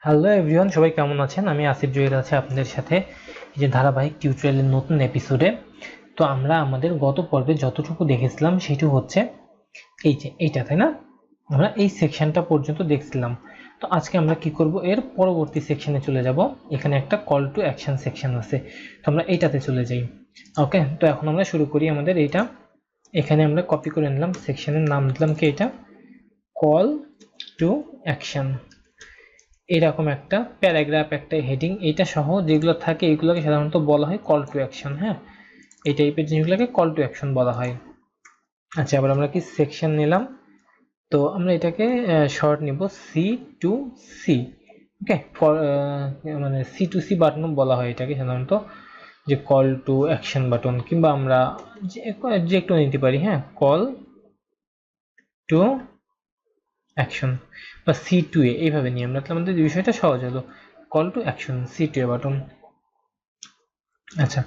Hello everyone, সবাই কেমন আছেন? আমি আসিফ জহির আছি আপনাদের সাথে এই যে ধারাবাহিক টিউটোরিয়ালের নতুন এপিসোডে। তো আমরা আমাদের গত পর্বে যতটুকু দেখেছিলাম সেটা হচ্ছে এই যে এইটা, তাই না? আমরা এই সেকশনটা পর্যন্ত দেখছিলাম। তো আজকে আমরা কি করব, এর পরবর্তী সেকশনে চলে যাব। এখানে একটা কল টু অ্যাকশন সেকশন আছে, তো আমরা এইটাতে চলে যাই। ওকে, তো এখন আমরা শুরু করি আমাদের এইটা। এখানে আমরা কপি করে নিলাম, সেকশনের নাম দিলাম কি এটা, কল টু অ্যাকশন। এরকম একটা প্যারাগ্রাফ, একটা হেডিং, এটা সহ যেগুলো থাকে এগুলোকে সাধারণত বলা হয় কল টু অ্যাকশন। হ্যাঁ, এই টাইপের জিনিসগুলোকে কল টু অ্যাকশন বলা হয়। আচ্ছা, আবার আমরা কি সেকশন নিলাম, তো আমরা এটাকে শর্ট নিব সি টু সি। ওকে, মানে সি টু সি বাটন বলা হয় এটাকে সাধারণত, যে কল টু অ্যাকশন বাটন, কিংবা আমরা যে একটু নিতে পারি। হ্যাঁ, কল টু অ্যাকশন বা সি টু এ, এইভাবে নিয়ে আমরা, তাহলে আমাদের বিষয়টা সহজ হলো। Call to action C to A button. আচ্ছা,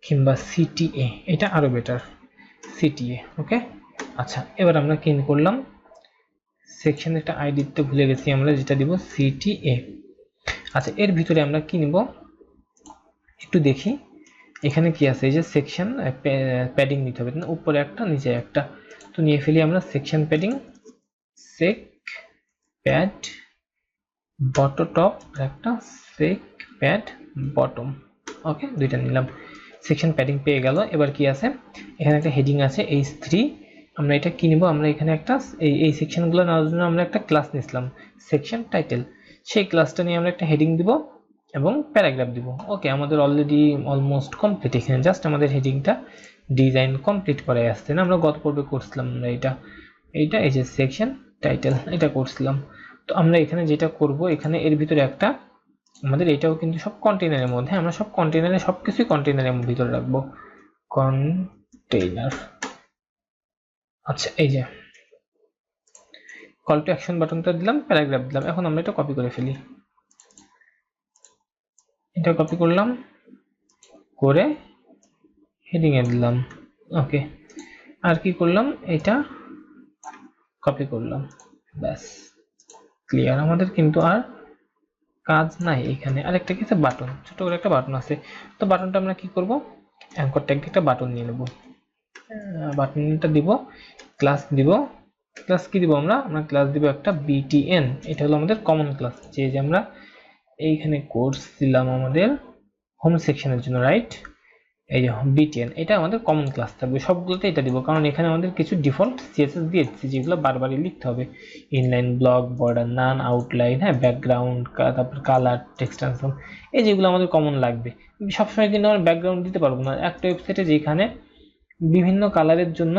কিংবা সিটিএ, এটা আরো বেটার, সিটিএ। ওকে, আচ্ছা, এবার আমরা কি করলাম, সেকশন একটা আইডি দিতে ভুলে গেছি, আমরা যেটা দিব সিটিএ। আচ্ছা, এর ভিতরে আমরা কি নিব একটু দেখি, এখানে কি আছে, এই যে সেকশন প্যাডিং নিতে হবে, উপরে একটা নিচে একটা। তো নিয়ে ফেলি আমরা সেকশন প্যাডিং, সেক প্যাড বটম টপ, একটা সেক প্যাড বটম। ওকে, দুইটা নিলাম, সেকশন প্যাডিং পেয়ে গেল। এবার কি আছে, এখানে একটা হেডিং আছে H3। আমরা এটা কি নিব, আমরা এখানে একটা এই সেকশনগুলো নেওয়ার জন্য আমরা একটা ক্লাস নিয়েছিলাম সেকশন টাইটেল, সেই ক্লাসটা নিয়ে আমরা একটা হেডিং দিব এবং প্যারাগ্রাফ দিব। ওকে, আমাদের অলরেডি অলমোস্ট কমপ্লিট, এখানে জাস্ট আমাদের হেডিংটা ডিজাইন কমপ্লিট করে আসছে না, আমরা গত পর্বে করছিলাম আমরা এইটা এই যে সেকশন টাইটেল, এটা করছিলাম। তো আমরা এখানে যেটা করব, এখানে এর ভিতরে একটা আমাদের এটাও কিন্তু সব কন্টেইনারের মধ্যে, আমরা সব কন্টেইনারে সবকিছুই কন্টেইনারের ভিতরে রাখবো, কন্টেইনার। আচ্ছা, এই যে কল টু অ্যাকশন বাটনটা দিলাম, প্যারাগ্রাফ দিলাম। এখন আমরা এটা কপি করে ফেলি, এটা কপি করলাম করে হেডিং এ দিলাম। ওকে, আর কি করলাম, এটা কপি করলাম, ব্যাস ক্লিয়ার। আমাদের কিন্তু আর কাজ নাই। এখানে আরেকটা কি আছে, বাটন, ছোট করে একটা বাটন আছে। তো বাটনটা আমরা কি করব, অ্যাঙ্কর ট্যাগ একটা বাটন নিয়ে নেব, বাটনটা দিব, ক্লাস দিব, ক্লাস কি দিব, আমরা ক্লাস দিব একটা btn। এটা হলো আমাদের কমন ক্লাস, যে আমরা এইখানে কোর্স দিলাম আমাদের হোম সেকশনের জন্য, রাইট? এই যে btn, এটা আমাদের কমন ক্লাস থাকবে সবগুলোতে, এটা দিব কারণ এখানে আমাদের কিছু ডিফল্ট সিএসএস দিয়ে দিচ্ছি যেগুলো বারবারই লিখতে হবে। ইনলাইন, ব্লক, বর্ডার, নান, আউটলাইন, হ্যাঁ, ব্যাকগ্রাউন্ড, তারপর কালার, টেক্সট ট্রান্সফর্ম, এই যেগুলো আমাদের কমন লাগবে। সবসময় কিন্তু আমরা ব্যাকগ্রাউন্ড দিতে পারবো না একটা ওয়েবসাইটে, যেখানে বিভিন্ন কালারের জন্য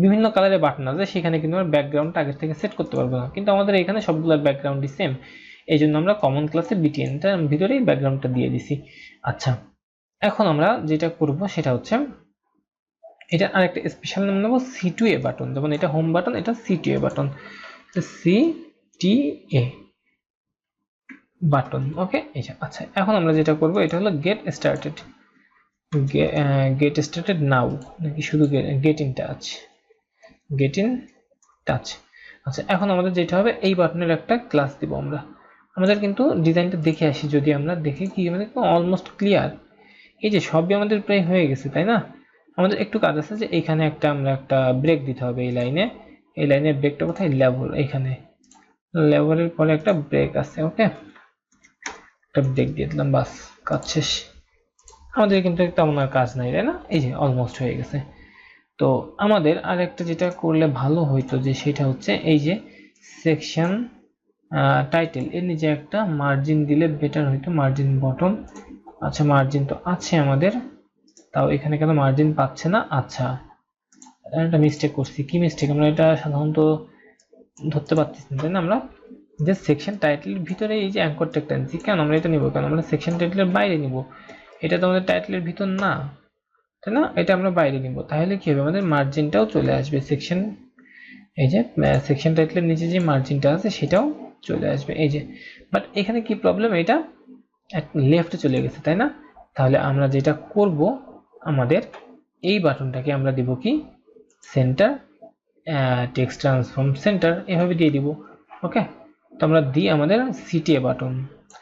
বিভিন্ন কালারের বাটন আছে, সেখানে কিন্তু আমরা ব্যাকগ্রাউন্ডটা আগে থেকে সেট করতে পারবো না, কিন্তু আমাদের এখানে সবগুলোর ব্যাকগ্রাউন্ডই সেম। এই জন্য আমরা কমন ক্লাসে বিটিএনটার ভিতরেই ব্যাকগ্রাউন্ডটা দিয়ে দিছি। আচ্ছা, এখন আমরা যেটা করব সেটা হচ্ছে, এটা আরেকটা স্পেশাল নাম নেব C2A বাটন, যেমন এটা হোম বাটন, এটা C2A বাটন, CTA বাটন। ওকে, আচ্ছা, এখন আমরা যেটা করব এটা হলো গেট স্টার্টেড, গেট স্টার্টেড নাও, নাকি শুধু get in touch, get in touch. আচ্ছা, এখন আমাদের যেটা হবে, এই বাটনের একটা ক্লাস দিব আমরা। আমাদের কিন্তু ডিজাইনটা দেখে আসি, যদি আমরা দেখি কি আমাদের অলমোস্ট ক্লিয়ার, এই যে সবই আমাদের প্রায় হয়ে গেছে, তাই না? আমাদের একটু কাজ আছে, যে এখানে আমরা একটা ব্রেক দিতে হবে এই লাইনে। এই লাইনের ব্রেকটা কোথায়, লেভেল, এখানে লেভেলের পরে একটা ব্রেক আছে। ওকে, একটা ব্রেক দিয়ে দিলাম, বাস কাজ শেষ। আমাদের কিন্তু তেমন আর কাজ নাই, তাই না? এই যে অলমোস্ট হয়ে গেছে। তো আমাদের আরেকটা যেটা করলে ভালো হইতো, যে সেটা হচ্ছে এই যে সেকশন টাইটেল এর নিচে একটা মার্জিন দিলে বেটার হইতো, মার্জিন বটম। আচ্ছা, মার্জিন তো আছে আমাদের, তাও এখানে কেন মার্জিন পাচ্ছে না? আচ্ছা, একটা মিস্টেক করছি। কি মিস্টেক, আমরা এটা সাধারণত ধরতে পারতেছি না, তাই না? আমরা যে সেকশন টাইটেলের ভিতরে এই যে অ্যাঙ্কর ট্যাগটা আনছি, কেন আমরা এটা নিব, কেন আমরা সেকশন টাইটেলের বাইরে নিব? এটা তো আমাদের টাইটেলের ভিতর না, তাই না? এটা আমরা বাইরে নিব, তাহলে কি হবে, আমাদের মার্জিনটাও চলে আসবে, সেকশন, এই যে সেকশন টাইটেলের নিচে যে মার্জিনটা আছে সেটাও চলে আসবে, এই যে। বাট এখানে কি প্রবলেম, এটা লেফটে চলে গেছে, তাই না? তাহলে আমরা যেটা করব, আমাদের এই বাটনটাকে আমরা দিব কি, সেন্টার টেক্সট ট্রান্সফর্ম সেন্টার এভাবে দিয়ে দিব। ওকে, তো আমরা দিই আমাদের সিটিএ বাটন।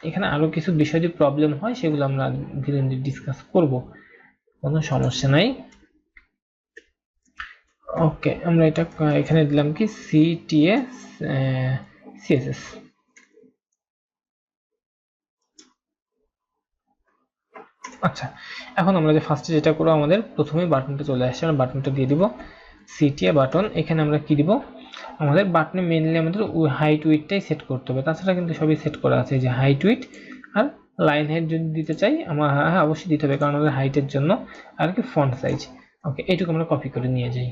এখানে আরো কিছু বিষয় যদি প্রবলেম হয় সেগুলো আমরা ধীরে ধীরে ডিসকাস করব, কোনো সমস্যা নাই। ওকে, আমরা এটা এখানে দিলাম কি সিটিএ সিএসএস। আচ্ছা, এখন আমরা যে ফার্স্টে যেটা করব, আমাদের প্রথমে বাটনটা চলে আসছে, আমরা বাটনটা দিয়ে দিব সিটিএ বাটন। এখানে আমরা কি দিব, আমাদের বাটনে মেইনলি আমাদের হাইট উইডটাই সেট করতে হবে, তাছাড়া কিন্তু সবই সেট করা আছে, যে হাইট উইড আর লাইন হাইট যদি দিতে চাই আমরা হ্যাঁ অবশ্যই দিতে হবে, কারণ আমাদের হাইটের জন্য আর কি ফন্ট সাইজ। ওকে, এইটুকু আমরা কপি করে নিয়ে যাই,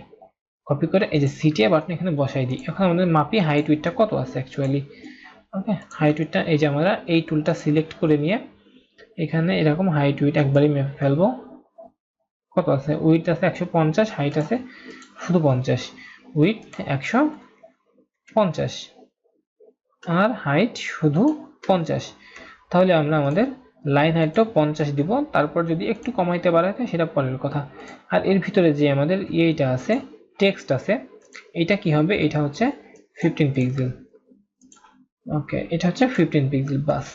কপি করে এই যে সিটিএ বাটন এখানে বসাই দিই। এখন আমাদের মাপি হাইট উইডটা কত আছে অ্যাকচুয়ালি। ওকে, হাইট উইডটা এই যে আমরা এই টুলটা সিলেক্ট করে নিয়ে এখানে এরকম হাইট উইড একবারই মেপে ফেলবো। কত আছে, উইড আছে 150, হাইট আছে শুধু 50, উইড 150 আর হাইট শুধু 50। তাহলে আমরা আমাদের লাইন হাইটটাও 50 দিব, তারপর যদি একটু কমাইতে বাড়াইতে সেটা পরের কথা। আর এর ভিতরে যে আমাদের এইটা আছে টেক্সট আছে, এটা কি হবে, এটা হচ্ছে 15 পিক্সেল। ওকে, এটা হচ্ছে 15 পিক্সেল, বাস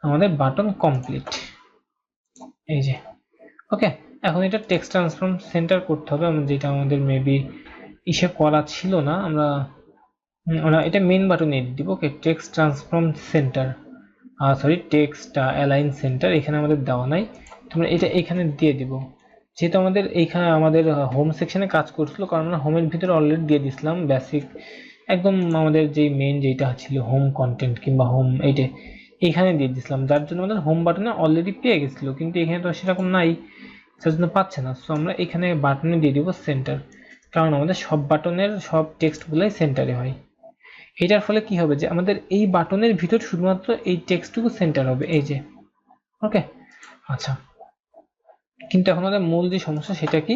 আমাদের বাটন কমপ্লিট। এই যে ওকে, এখন এটা টেক্সট ট্রান্সফর্ম সেন্টার করতে হবে, যেটা আমাদের মেবি ইসে করা ছিল না। আমরা এটা মেইন বাটনে দিব। Okay, text transform center, sorry text align center এখানে আমাদের দেওয়া নাই, তোমরা এটা এখানে দিয়ে দিব। যেহেতু আমাদের এইখানে আমাদের হোম সেকশনে কাজ করছিল, কারণ আমরা হোমের ভিতরে অলরেডি দিয়ে দিছিলাম বেসিক একদম আমাদের যে মেইন যেটা ছিল হোম কন্টেন্ট কিংবা হোম, এইটা এইখানে দিয়ে দিছিলাম, যার জন্য আমাদের হোম বাটনে অলরেডি পেয়ে গেছিল, কিন্তু এখানে তো সেরকম নাই, যার জন্য পাচ্ছে না। সো আমরা এখানে বাটনে দিয়ে দিব সেন্টার, কারণ আমাদের সব বাটনের সব টেক্সটগুলাই সেন্টারে হয়। এটার ফলে কি হবে, যে আমাদের এই বাটনের ভিতর শুধুমাত্র এই টেক্সটটুকু সেন্টার হবে, এই যে। ওকে, আচ্ছা, কিন্তু এখন আমাদের মূল যে সমস্যা সেটা কি,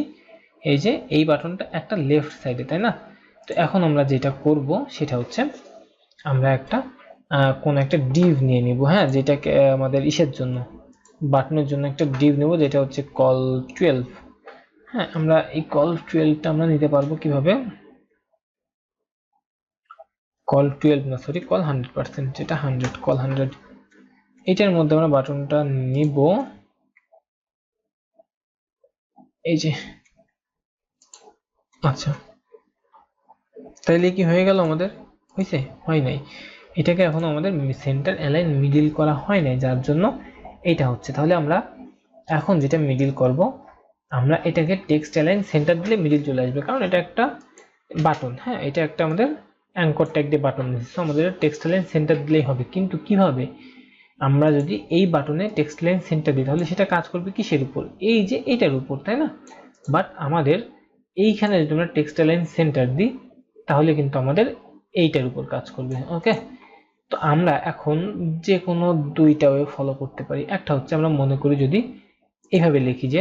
এই যে এই বাটনটা একটা লেফট সাইডে, তাই না? তো এখন আমরা যেটা করব সেটা হচ্ছে আমরা একটা কোন একটা ডিভ নিয়ে নিব, হ্যাঁ, যেটাকে আমাদের ইসের জন্য বাটনের জন্য একটা ডিভ নেব, যেটা হচ্ছে কল 12। হ্যাঁ, আমরা এই কল 12টা আমরা নিতে পারবো কিভাবে, কল 12 না, সরি কল 100%, যেটা 100, কল 100, এটার মধ্যে আমরা বাটনটা নিব। এই যে, আচ্ছা, তাইলে কি হয়ে গেল আমাদের, হয়েছে? হয় নাই, এটাকে এখনো আমাদের সেন্টার অ্যালাইন মিডিল করা হয় নাই, যার জন্য এটা হচ্ছে। তাহলে আমরা এখন যেটা মিডিল করব, আমরা এটাকে টেক্সট অ্যালাইন সেন্টার দিলে মিডিল চলে আসবে, কারণ এটা একটা বাটন। হ্যাঁ, এটা একটা আমাদের অ্যাঙ্কর ট্যাগ দিয়ে বাটন দিচ্ছে, আমাদের টেক্সট অ্যালাইন সেন্টার দিলেই হবে। কিন্তু কিভাবে, আমরা যদি এই বাটনে টেক্সট লাইন সেন্টার দিই তাহলে সেটা কাজ করবে কিসের উপর, এই যে এটার উপর, তাই না? বাট আমাদের এইখানে যদি আমরা টেক্সট লাইন সেন্টার দিই তাহলে কিন্তু আমাদের এইটার উপর কাজ করবে। ওকে, তো আমরা এখন যে কোনো দুইটা ওয়ে ফলো করতে পারি। একটা হচ্ছে আমরা মনে করি যদি এইভাবে লিখি যে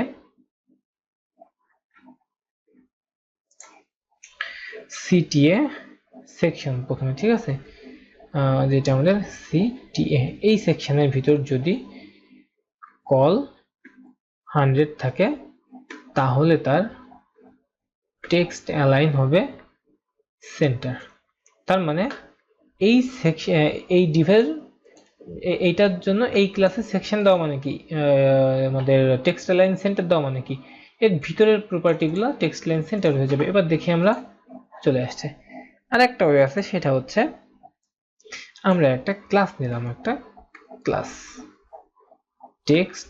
সিটিএ সেকশন প্রথমে, ঠিক আছে, যেটা আমাদের সিটিএ, এই সেকশনের ভিতর যদি কল 100 থাকে তাহলে তার টেক্সট অ্যালাইন হবে সেন্টার। তার মানে এই সেকশন, এই ডিভের এইটার জন্য এই ক্লাসে সেকশন দেওয়া মানে কি, আমাদের টেক্সট অ্যালাইন সেন্টার দেওয়া মানে কি, এর ভিতরের প্রপার্টিগুলো টেক্সট অ্যালাইন সেন্টার হয়ে যাবে। এবার দেখি আমরা চলে আসছে। আর একটা ওয়ে আছে, সেটা হচ্ছে আমরা একটা ক্লাস নিলাম, একটা ক্লাস টেক্সট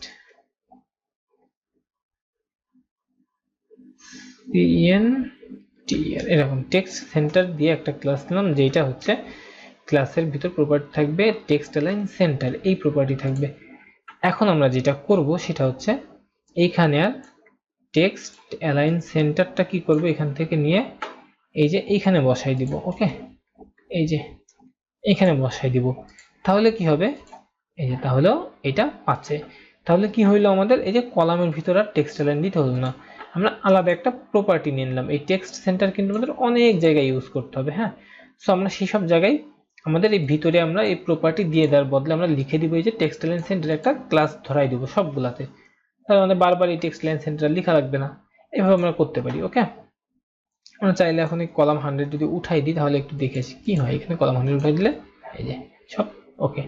এরকম টেক্সট সেন্টার দিয়ে একটা ক্লাস নিলাম, যেটা হচ্ছে ক্লাসের ভিতর প্রপার্টি থাকবে টেক্সট অ্যালাইন সেন্টার, এই প্রপার্টি থাকবে। এখন আমরা যেটা করব সেটা হচ্ছে এইখানে আর টেক্সট অ্যালাইন সেন্টারটা কি করব, এখান থেকে নিয়ে এই যে এইখানে বসাই দিব। ওকে, এই যে এখানে বসাই দিব, তাহলে কি হবে, এই যে তাহলেও এটা পাচ্ছে। তাহলে কি হইলো, আমাদের এই যে কলামের ভিতর আর টেক্সট অ্যালাইন দিতে হলো না, আমরা আলাদা একটা প্রপার্টি নিয়ে নিলাম। এই টেক্সট সেন্টার কিন্তু আমাদের অনেক জায়গায় ইউজ করতে হবে, হ্যাঁ। সো আমরা সেই সব জায়গায় আমাদের এই ভিতরে আমরা এই প্রপার্টি দিয়ে দেওয়ার বদলে আমরা লিখে দিব এই যে টেক্সট অ্যালাইন সেন্টার একটা ক্লাস ধরাই দিব সবগুলাতে, তাহলে আমাদের বারবার এই টেক্সট অ্যালাইন সেন্টার লেখা লাগবে না। এভাবে আমরা করতে পারি। ওকে, আমরা চাইলে এখন এই কলাম 100 যদি উঠাই দিই তাহলে একটু দেখে আসি কি হয়। এখানে কলাম 100 উঠাই দিলে এই যে সব ওকে,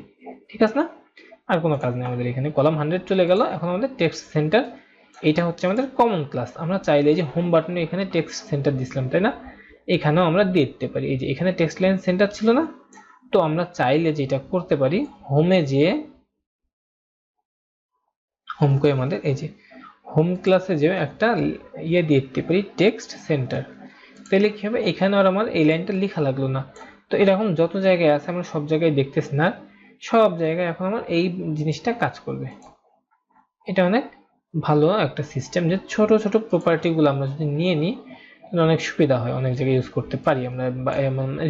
ঠিক আছে না? আর কোনো কাজ নেই আমাদের, এখানে কলাম 100 চলে গেল। এখন আমাদের টেক্সট সেন্টার, এটা হচ্ছে আমাদের কমন ক্লাস। আমরা চাইলে যে হোম বাটনে এখানে টেক্সট সেন্টার দিছিলাম তাই না, এখানেও আমরা দিয়ে দিতে পারি। এই যে এখানে টেক্সট লাইন সেন্টার ছিল না, তো আমরা চাইলে যেটা করতে পারি, হোমে যেয়ে হোম করে আমাদের এই যে হোম ক্লাসে যে একটা ইয়ে দিয়ে দিতে পারি টেক্সট সেন্টার। তাহলে কি হবে, এখানে আর আমার এই লাইনটা লেখা লাগলো না। তো এরকম যত জায়গায় আছে আমরা সব জায়গায় দেখতেছি না, সব জায়গায় এখন আমার এই জিনিসটা কাজ করবে। এটা অনেক ভালো একটা সিস্টেম, যে ছোট ছোট প্রপার্টি গুলো আমরা যদি নিয়ে নিই অনেক সুবিধা হয়, অনেক জায়গায় ইউজ করতে পারি আমরা,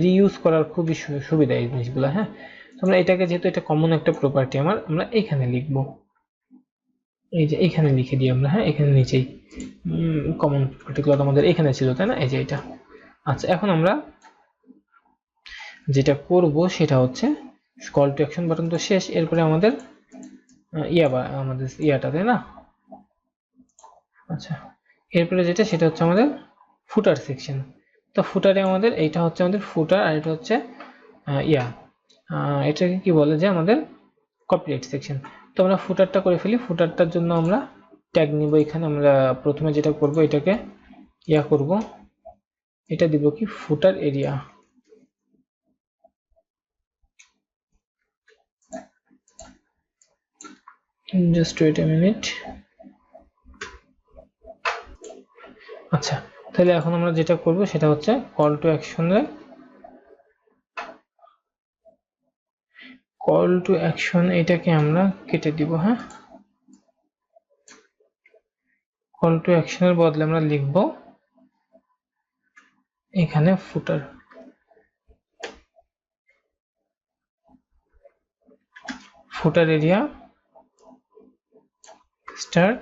রিইউজ করার খুবই সুবিধা এই জিনিসগুলো। হ্যাঁ, আমরা এটাকে যেহেতু এটা কমন একটা প্রপার্টি আমরা এখানে লিখবো, এই যে এখানে লিখে দিই আমরা। হ্যাঁ, এখানে নিচেই কমন প্রপার্টিগুলো আমাদের এখানে ছিল তাই না, এই যে এটা। আচ্ছা, এখন আমরা যেটা করব সেটা হচ্ছে কল টু অ্যাকশন বাটন তো শেষ, এরপরে আমাদের আমাদের ইয়াটা তাই না। আচ্ছা, এরপরে যেটা সেটা হচ্ছে আমাদের ফুটার সেকশন। তো ফুটারে আমাদের এইটা হচ্ছে আমাদের ফুটার, আর এটা হচ্ছে এটাকে কি বলে যে আমাদের কপিরাইট সেকশন। তো আমরা ফুটারটা করে ফেলি। ফুটারটার জন্য আমরা ট্যাগ নিব। এখানে আমরা প্রথমে যেটা করব, এটাকে করব, এটা দিব কি footer area. Just wait a minute. আচ্ছা, তাহলে এখন আমরা যেটা করব সেটা হচ্ছে কল টু অ্যাকশনে, কল টু অ্যাকশন এটাকে আমরা কেটে দিব। হ্যাঁ, কল টু অ্যাকশনের বদলে আমরা লিখব এখানে footer, footer area start,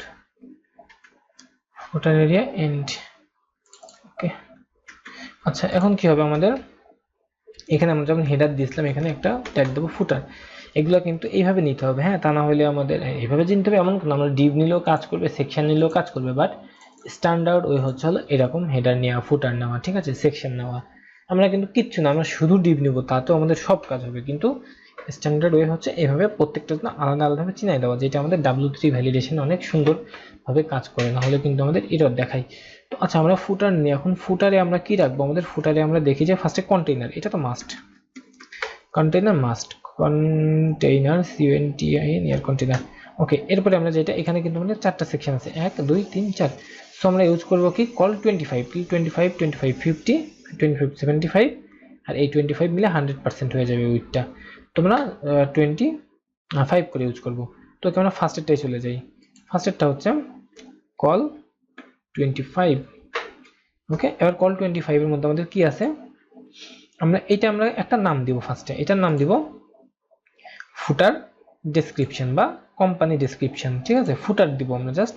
footer area end. Okay, আচ্ছা এখন কি হবে আমাদের, এখানে আমরা যখন হেডার দিয়েছিলাম এখানে একটা ট্যাগ দেবো ফুটার। এগুলো কিন্তু এইভাবে নিতে হবে। হ্যাঁ, তা না হলে আমাদের এইভাবে চিনতে হবে এমন কোনো, আমরা ডিভ নিলেও কাজ করবে, সেকশন নিলেও কাজ করবে, বাট স্ট্যান্ডার্ড ওই হচ্ছে হলো এরকম হেডার নেওয়া, ফুটার নেওয়া, ঠিক আছে, সেকশন নেওয়া। আমরা কিন্তু কিচ্ছু না, আমরা শুধু ডিভ নিব, তাতেও আমাদের সব কাজ হবে, কিন্তু স্ট্যান্ডার্ড ওয়ে হচ্ছে এভাবে প্রত্যেকটা জন্য আলাদা আলাদাভাবে চিনাই দেওয়া, যেটা আমাদের W3 ভ্যালিডেশন অনেক সুন্দরভাবে কাজ করে, না হলে কিন্তু আমাদের এরর দেখায়। তো আচ্ছা, আমরা ফুটার নিই। এখন ফুটারে আমরা কি রাখবো, আমাদের ফুটারে আমরা দেখি যে ফার্স্টে কন্টেইনার, এটা তো must, container must, container CONTAINER container. Okay, এরপরে আমরা যেটা এখানে কিন্তু আমাদের 4টা সেকশন আছে, 1 2 3 4। সো আমরা ইউজ করব কি কল 25, 25 25 50 25 75, আর এই 25 মিলে 100% হয়ে যাবে উইথটা। তোমরা 25 করে ইউজ করব। তো আমরা ফার্স্টেরটাই চলে যাই। ফার্স্টেরটা হচ্ছে কল 25। ওকে, এবার কল 25 এর মধ্যে আমাদের কি আছে, আমরা একটা নাম দিব ফার্স্টে, এটার নাম দিব ফুটার ডেসক্রিপশন বা কোম্পানি ডেসক্রিপশন, ঠিক আছে। ফুটার দিব আমরা, জাস্ট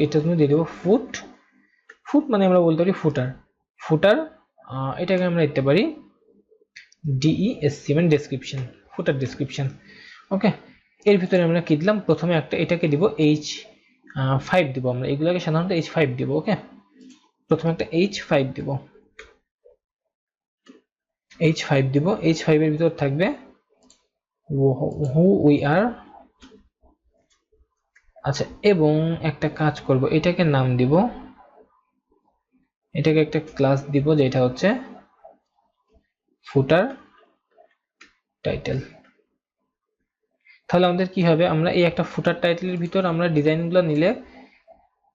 এটার জন্য দিয়ে দেবো ফুট মানে আমরা বলতে পারি ফুটার, ফুটার এটাকে আমরা দিতে পারি DESC মানে ডেসক্রিপশন, ফুটার ডেসক্রিপশন। ওকে, এর ভিতরে আমরা কি দিলাম, প্রথমে একটা এটাকে দিব H5 দিব, আমরা এগুলোকে সাধারণত H5 দিব। ওকে, প্রথমে একটা H5 দিব, H5 দিব। H5 এর ভিতর থাকবে who we are। আচ্ছা, এবং একটা কাজ করব, এটাকে নাম দিব, এটাকে একটা ক্লাস দিব যেটা হচ্ছে ফুটার টাইটেল। তাহলে আমাদের কি হবে, আমরা এই একটা ফুটার টাইটেলের ভিতর আমরা ডিজাইনগুলো নিলে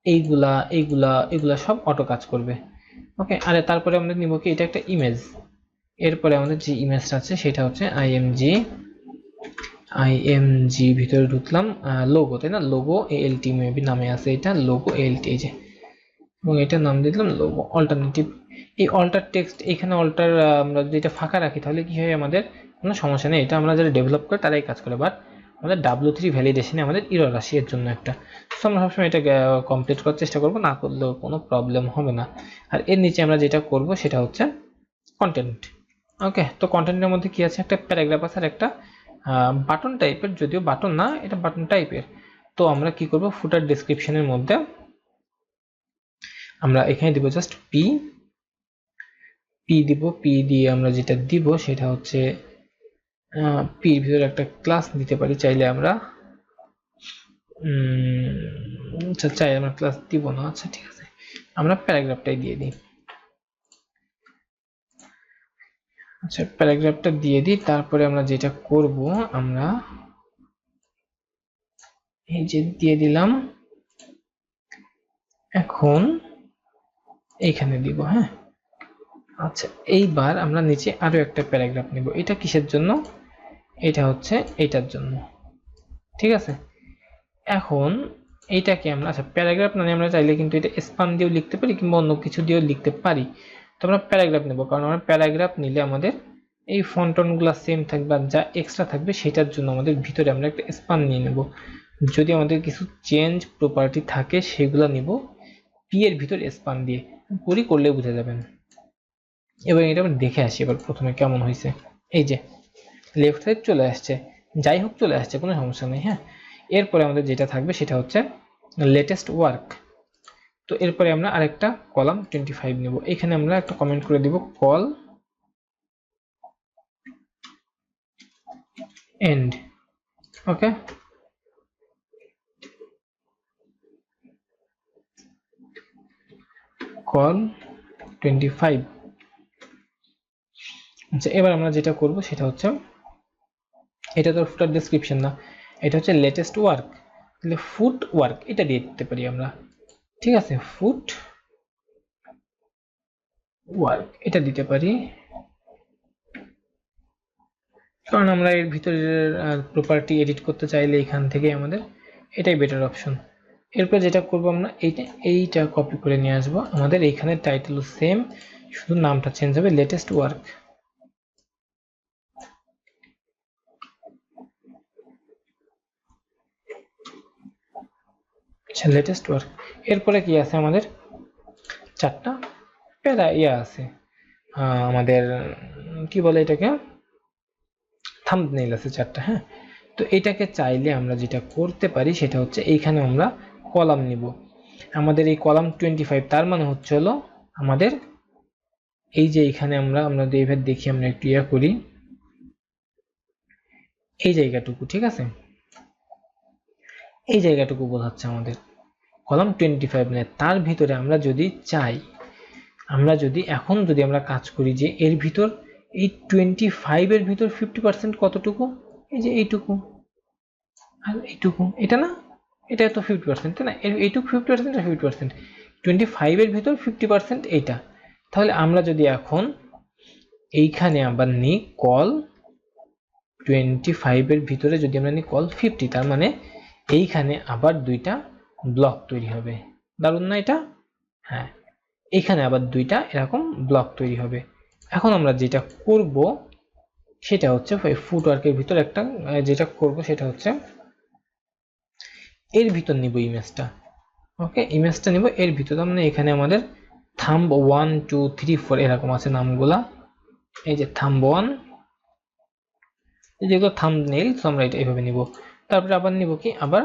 এইগুলা এইগুলা এগুলা সব অটো কাজ করবে। ওকে, আরে তারপরে আমরা নিব কি, এটা একটা ইমেজ। এরপরে আমাদের যে ইমেজটা আছে সেটা হচ্ছে IMG ভিতরে ঢুকলাম, লোগো তাই না, লোগো ALT মেবি নামে আছে, এটা লোগো ALT, এই যে, এবং এটার নাম দিলাম লোগো অল্টারনেটিভ। এই অল্টার টেক্সট এখানে অল্টার আমরা যদি এটা ফাঁকা রাখি তাহলে কি হয়, আমাদের কোনো সমস্যা নেই, এটা আমরা যারা ডেভেলপ করে তারাই কাজ করে, বাট আমাদের W3 ভ্যালিডেশনে আমাদের এরর আসে এর জন্য একটা। সো আমরা সবসময় এটা কমপ্লিট করার চেষ্টা করবো, না করলেও কোনো প্রবলেম হবে না। আর এর নিচে আমরা যেটা করব সেটা হচ্ছে কন্টেন্ট। ওকে, তো কন্টেন্টের মধ্যে কি আছে, একটা প্যারাগ্রাফ আছে আর একটা বাটন টাইপের, যদিও বাটন না, এটা বাটন টাইপের। তো আমরা কি করব, ফুটার ডেসক্রিপশনের মধ্যে আমরা এখানে দিব জাস্ট P পি দিব, পি দিয়ে আমরা যেটা দিব সেটা হচ্ছে পির ভিতরে একটা ক্লাস দিতে পারি চাইলে আমরা। আচ্ছা চাই আমরা ক্লাস দিব না, আচ্ছা ঠিক আছে, আমরা প্যারাগ্রাফটাই দিয়ে দিই। আচ্ছা প্যারাগ্রাফটা দিয়ে দিই, তারপরে আমরা যেটা করব আমরা এই যে দিয়ে দিলাম, এখন এইখানে দিব। হ্যাঁ আচ্ছা এইবার আমরা নিচে আরো একটা প্যারাগ্রাফ নিব। এটা কিসের জন্য? এটা হচ্ছে এটার জন্য, ঠিক আছে। এখন এইটাকে আমরা, আচ্ছা প্যারাগ্রাফ মানে আমরা চাইলে কিন্তু এটা স্পান দিয়েও লিখতে পারি কিংবা অন্য কিছু দিয়েও লিখতে পারি। তো আমরা প্যারাগ্রাফ নেব, কারণ আমরা প্যারাগ্রাফ নিলে আমাদের এই ফন্টনগুলো সেম থাকবে, আর যা এক্সট্রা থাকবে সেটার জন্য আমাদের ভিতরে আমরা একটা স্পান নিয়ে নেব। যদি আমাদের কিছু চেঞ্জ প্রপার্টি থাকে সেগুলো নিব পি এর ভিতর স্পান দিয়ে, করি করলে বুঝে যাবেন। এবার এটা আমরা দেখে আসি এবার প্রথমে কেমন হয়েছে। এই যে লেফট সাইড চলে আসছে, যাই হোক চলে আসছে, কোনো সমস্যা নেই। হ্যাঁ এরপরে আমাদের যেটা থাকবে সেটা হচ্ছে লেটেস্ট ওয়ার্ক। তো এরপরে আমরা আরেকটা কলাম 25 নেব, এখানে আমরা একটা কমেন্ট করে দিব কল এন্ড। Okay call 25। আচ্ছা এবার আমরা যেটা করব সেটা হচ্ছে, এটা তো ফুটার ডেসক্রিপশন না, এটা হচ্ছে লেটেস্ট ওয়ার্ক, তাহলে ফুট ওয়ার্ক এটা দিয়ে দিতে পারি আমরা। ঠিক আছে ফুট ওয়ার্ক এটা দিতে পারি, কারণ আমরা এর ভিতরের প্রপার্টি এডিট করতে চাইলে এখান থেকে আমাদের এটাই বেটার অপশন। এরপর যেটা করব আমরা এইটা কপি করে নিয়ে আসব, আমাদের এইখানে টাইটেল সেম, শুধু নামটা চেঞ্জ হবে লেটেস্ট ওয়ার্ক। আচ্ছা লেটেস্ট ওয়ার্ক। এরপরে কি আছে আমাদের চারটা প্যারা আছে, আমাদের কি বলে এটাকে, থাম্বনেইল আছে চারটা। হ্যাঁ তো এটাকে চাইলে আমরা যেটা করতে পারি সেটা হচ্ছে এইখানে আমরা কলাম নিব, আমাদের এই কলাম 25, তার মানে হচ্ছে হলো আমাদের এই যে এখানে আমরা এইভাবে দেখি, আমরা একটু ইয়া করি এই জায়গাটুকু, ঠিক আছে এই জায়গাটুকু বোঝাচ্ছে আমাদের কলাম 25 মানে তার ভিতরে আমরা যদি চাই, আমরা যদি এখন যদি আমরা কাজ করি যে এর ভিতর এই 25 এর ভিতর 50% কতটুকু, এই যে এইটুকু আর এইটুকু, এটা না, এটা তো 50% তাই না, এইটুকু 50% আর 50%, 25 এর ভিতর 50% এইটা। তাহলে আমরা যদি এখন এইখানে আবার নিই কল 25 এর ভিতরে যদি আমরা নিই কল 50, তার মানে এইখানে আবার দুইটা ব্লক তৈরি হবে। দারুণ না এটা? হ্যাঁ এইখানে আবার দুইটা এরকম ব্লক তৈরি হবে। এখন আমরা যেটা করব সেটা হচ্ছে ফুটওয়ার্কের ভিতর একটা যেটা করব সেটা হচ্ছে এর ভিতর নিব ইমেজটা। ওকে ইমেজটা নিব এর ভিতর, মানে এখানে আমাদের থাম্ব 1 2 3 4 এরকম আছে নামগুলা, এই যে থাম্ব 1, যেগুলো থাম্বনেইল, তো আমরা এটা এইভাবে নিব। তারপরে আবার নিব কি, আবার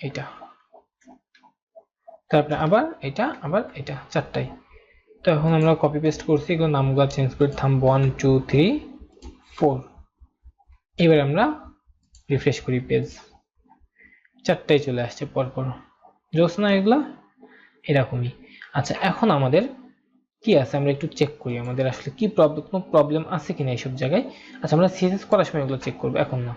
এটা, তারপরে আবার এটা, আবার এটা, চারটাই। তো এখন আমরা কপি পেস্ট করছি, এগুলো নামগুলো চেঞ্জ করে থাম্ব 1 2 3 4। এবার আমরা রিফ্রেশ করি পেজ, চারটাই চলে আসছে পরপর, জোস না এগুলা এরকমই। আচ্ছা এখন আমাদের কি আছে আমরা একটু চেক করি আমাদের আসলে কি প্রবলেম, কোনো প্রবলেম আছে কিনা এইসব জায়গায়। আচ্ছা আমরা সিএসএস করার সময় এগুলো চেক করবো, এখন না,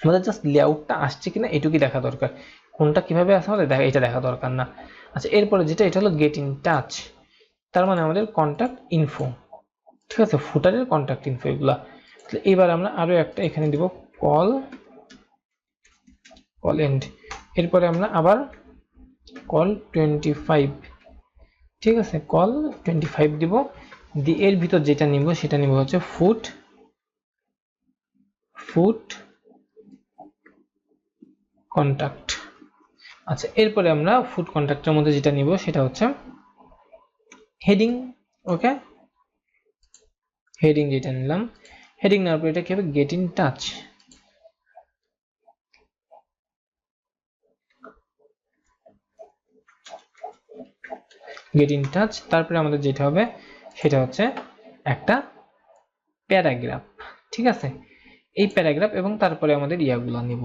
আমাদের জাস্ট লেআউটটা আসছে কিনা এটুকুই দেখা দরকার, কোনটা কিভাবে আসে আমাদের দেখা, এটা দেখা দরকার না। আচ্ছা এরপরে যেটা, এটা হলো গেট ইন টাচ, তার মানে আমাদের কন্টাক্ট ইনফো, ঠিক আছে ফুটারের কন্টাক্ট ইনফো এগুলা। এবার আমরা আরো একটা এখানে দিব কল এন্ড, এরপরে আমরা আবার কল 25, ঠিক আছে কল 25 দিব, দিয়ে এর ভিতর যেটা নিব সেটা নিব হচ্ছে ফুট কন্টাক্ট। আচ্ছা এরপরে আমরা ফুট কন্টাক্টের মধ্যে যেটা নিব সেটা হচ্ছে হেডিং। ওকে হেডিং যেটা নিলাম, হেডিং নেওয়ার পর এটা কি হবে, get in touch, get in touch. তারপরে আমাদের যেটা হবে সেটা হচ্ছে একটা প্যারাগ্রাফ। ঠিক আছে, এই প্যারাগ্রাফ এবং তারপরে আমাদের ইয়াগুলো নিব।